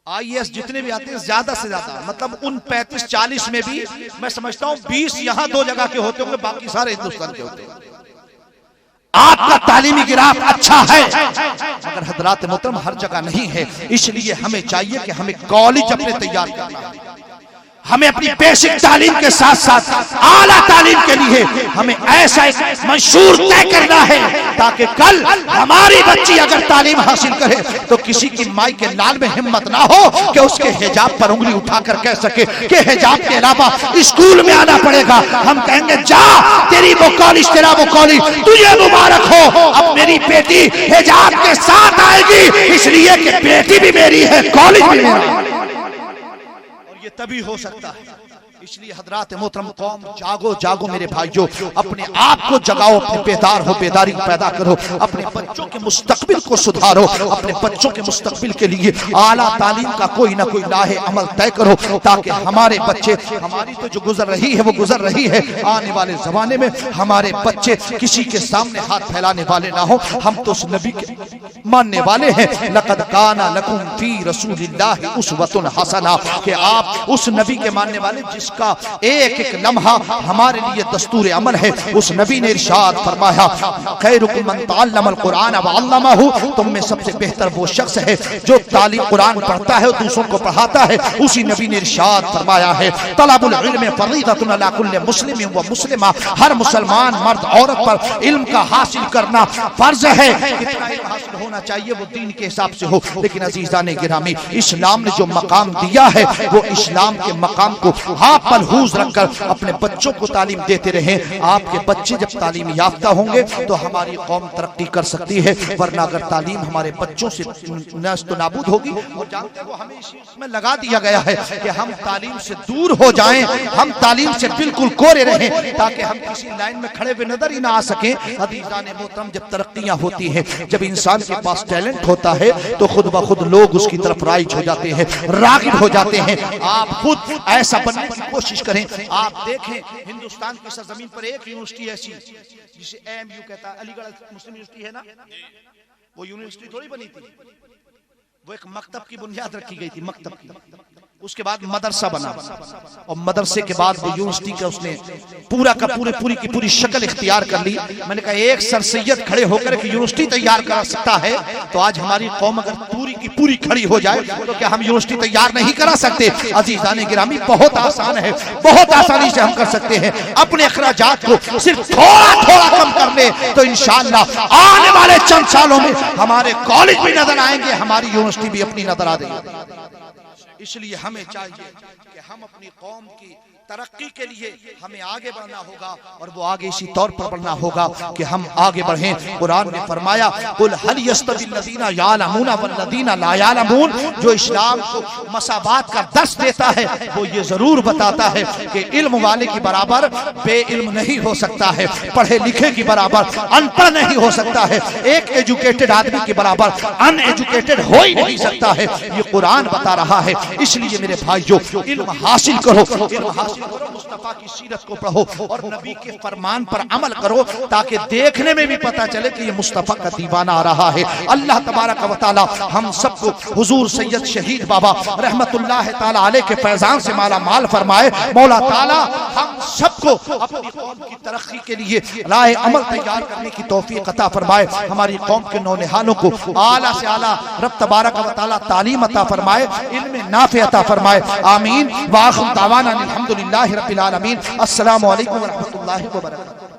IAS जितने भी आते हैं ज्यादा से ज्यादा, मतलब उन 35-40 में भी मैं समझता हूँ 20 यहाँ दो जगह के होते होंगे, बाकी सारे हिंदुस्तान के होते हैं। आपका तालीमी गिराफ अच्छा है मगर हजरात मोहतरम हर जगह नहीं है। इसलिए हमें चाहिए कि हमें कॉलेज अपने तैयार करना है, हमें अपनी बेसिक तालीम के साथ साथ आला तालीम के लिए हमें ऐसा एक मंशूर तय करना है, ताकि कल हमारी बच्ची अगर तालीम हासिल करे तो किसी की माई के लाल में हिम्मत ना हो कि उसके हिजाब पर उंगली उठाकर कह सके कि हिजाब के अलावा स्कूल में आना पड़ेगा। हम कहेंगे जा तेरी वो कॉलेज, तेरा वो कॉलेज, तुझे मुबारक हो, अब मेरी बेटी हिजाब के साथ आएगी, इसलिए कि बेटी भी मेरी है, कॉलेज भी मेरा। ये तभी हो सकता है। इसलिए हजरात मोहतरम कौम, जागो जागो मेरे भाइयों, अपने आप को जगाओ, अपने बेदार हो, बेदारी पैदा करो, अपने बच्चों के मुस्तकबिल को सुधारो, अपने बच्चों के मुस्तकबिल के लिए आला तालीम का कोई ना कोई लाहे अमल तय करो, ताकि हमारे बच्चे, हमारी तो जो गुजर रही है वो गुजर रही है, आने वाले जमाने में हमारे बच्चे किसी के सामने हाथ फैलाने वाले ना हो। हम तो उस नबी के मानने वाले हैं, लक़द काना लकुम फी रसूलिल्लाहि उस्वतुन हसना, कि आप उस नबी के मानने वाले जिस जिसका एक एक लम्हा हमारे लिए दस्तूर अमल है। उस नबी ने इरशाद फरमाया, खैरुकुम मन तअल्लमल कुरान व अल्लमहु, तुम में सबसे बेहतर वो शख्स है जो तालीम कुरान पढ़ता है और दूसरों को पढ़ाता है। उसी नबी ने इरशाद फरमाया है, तलबुल इल्म फरीदतुन अला कुल्लि मुस्लिम व मुस्लिमा, हर मुसलमान मर्द औरत पर इल्म का हासिल करना फर्ज है। कितना इल्म हासिल होना चाहिए वो दीन के हिसाब से हो, लेकिन अजीजान गिरामी, इस्लाम ने जो मकाम दिया है वो इस्लाम के मकाम को आप मलहूज रखकर अपने बच्चों को तालीम देते रहें। आपके बच्चे जब तालीम याफ्ता होंगे तो हमारी कौम तरक्की कर सकती है, वरना अगर तालीम हमारे बच्चों से नस्त नाबूद होगी। और जानते हो हमें इसमें लगा दिया गया है कि हम तालीम से दूर हो जाएं, हम तालीम से बिल्कुल कोरे रहें, ताकि हम किसी लाइन में खड़े हुए नजर ही ना आ सकें। अज़ीज़ान मोहतरम, जब तरक्कियां होती हैं, जब इंसान के पास टैलेंट होता है तो खुद ब खुद लोग उसकी तरफ राइज हो जाते हैं, रागिब हो जाते हैं। आप खुद ऐसा बनने की कोशिश करें। आप देखें, हिंदुस्तान की सरजमीन पर एक यूनिवर्सिटी ऐसी जिसे AMU कहता है, अलीगढ़ मुस्लिम यूनिवर्सिटी है ना, वो यूनिवर्सिटी थोड़ी बनी थी, वो एक मकतब की बुनियाद रखी गई थी, मकतब की। उसके बाद मदरसा बना और मदरसे के बाद वो यूनिवर्सिटी का उसने पूरा का पूरी की पूरी शक्ल इख्तियार कर ली। मैंने कहा एक सर सैयद खड़े होकर एक यूनिवर्सिटी तैयार कर सकता है तो आज हमारी कौम अगर पूरी की पूरी खड़ी हो जाए तो क्या हम यूनिवर्सिटी तैयार नहीं करा सकते? अजीजान गिरामी, बहुत आसान है, बहुत आसानी से हम कर सकते हैं। अपने अखराजात को सिर्फ थोड़ा थोड़ा कम कर ले तो इंशाअल्लाह आने वाले चंद सालों में हमारे कॉलेज भी नजर आएंगे, हमारी यूनिवर्सिटी भी अपनी नजर आ देगी। इसलिए हमें चाहिए कि हम अपनी कौम की तरक्की के लिए हमें आगे बढ़ना होगा, और वो आगे इसी तौर पर बढ़ना होगा कि हम आगे बढ़ें। कुरान ने फरमाया, कुल हल यस्तविल लज़ीना यालमून वल्लज़ीना ला यालमून, जो इस्लाम को मसावात का दर्स देता है वो ये जरूर बताता है कि इल्म वाले की बराबर बेइल्म नहीं हो सकता है, पढ़े लिखे की बराबर अनपढ़ नहीं हो सकता है, एक एजुकेटेड आदमी के बराबर अनएजुकेटेड हो ही नहीं सकता है। ये कुरान बता रहा है। इसलिए मेरे भाइयों, इल्म हासिल करो, इल्म हासिल करो, मुस्तफा की सीरत को पढ़ो और नबी के फरमान पर अमल करो, ताकि देखने में भी पता चले कि ये मुस्तफा का दीवाना आ रहा है। अल्लाह तबारक व तआला हम सबको हुजूर सैयद शहीद बाबा रहमतुल्लाह ताला अलैह के फैजान से माला माल फरमाए। मौला ताला हम सबको अपनी कौम की तरक्की के लिए राह अमल तैयार करने की तौफीक अता फरमाए। हमारी कौम के नौनिहालों को आला से आला रब तबारक व तआला तालीम अता फरमाए, इल्म नाफे अता फरमाए। आमीन। व आखिर दावाना अल्हम्दुलिल्लाहि रब्बिल आलमीन। अस्सलामु अलैकुम व रहमतुल्लाहि व बरकातुहू।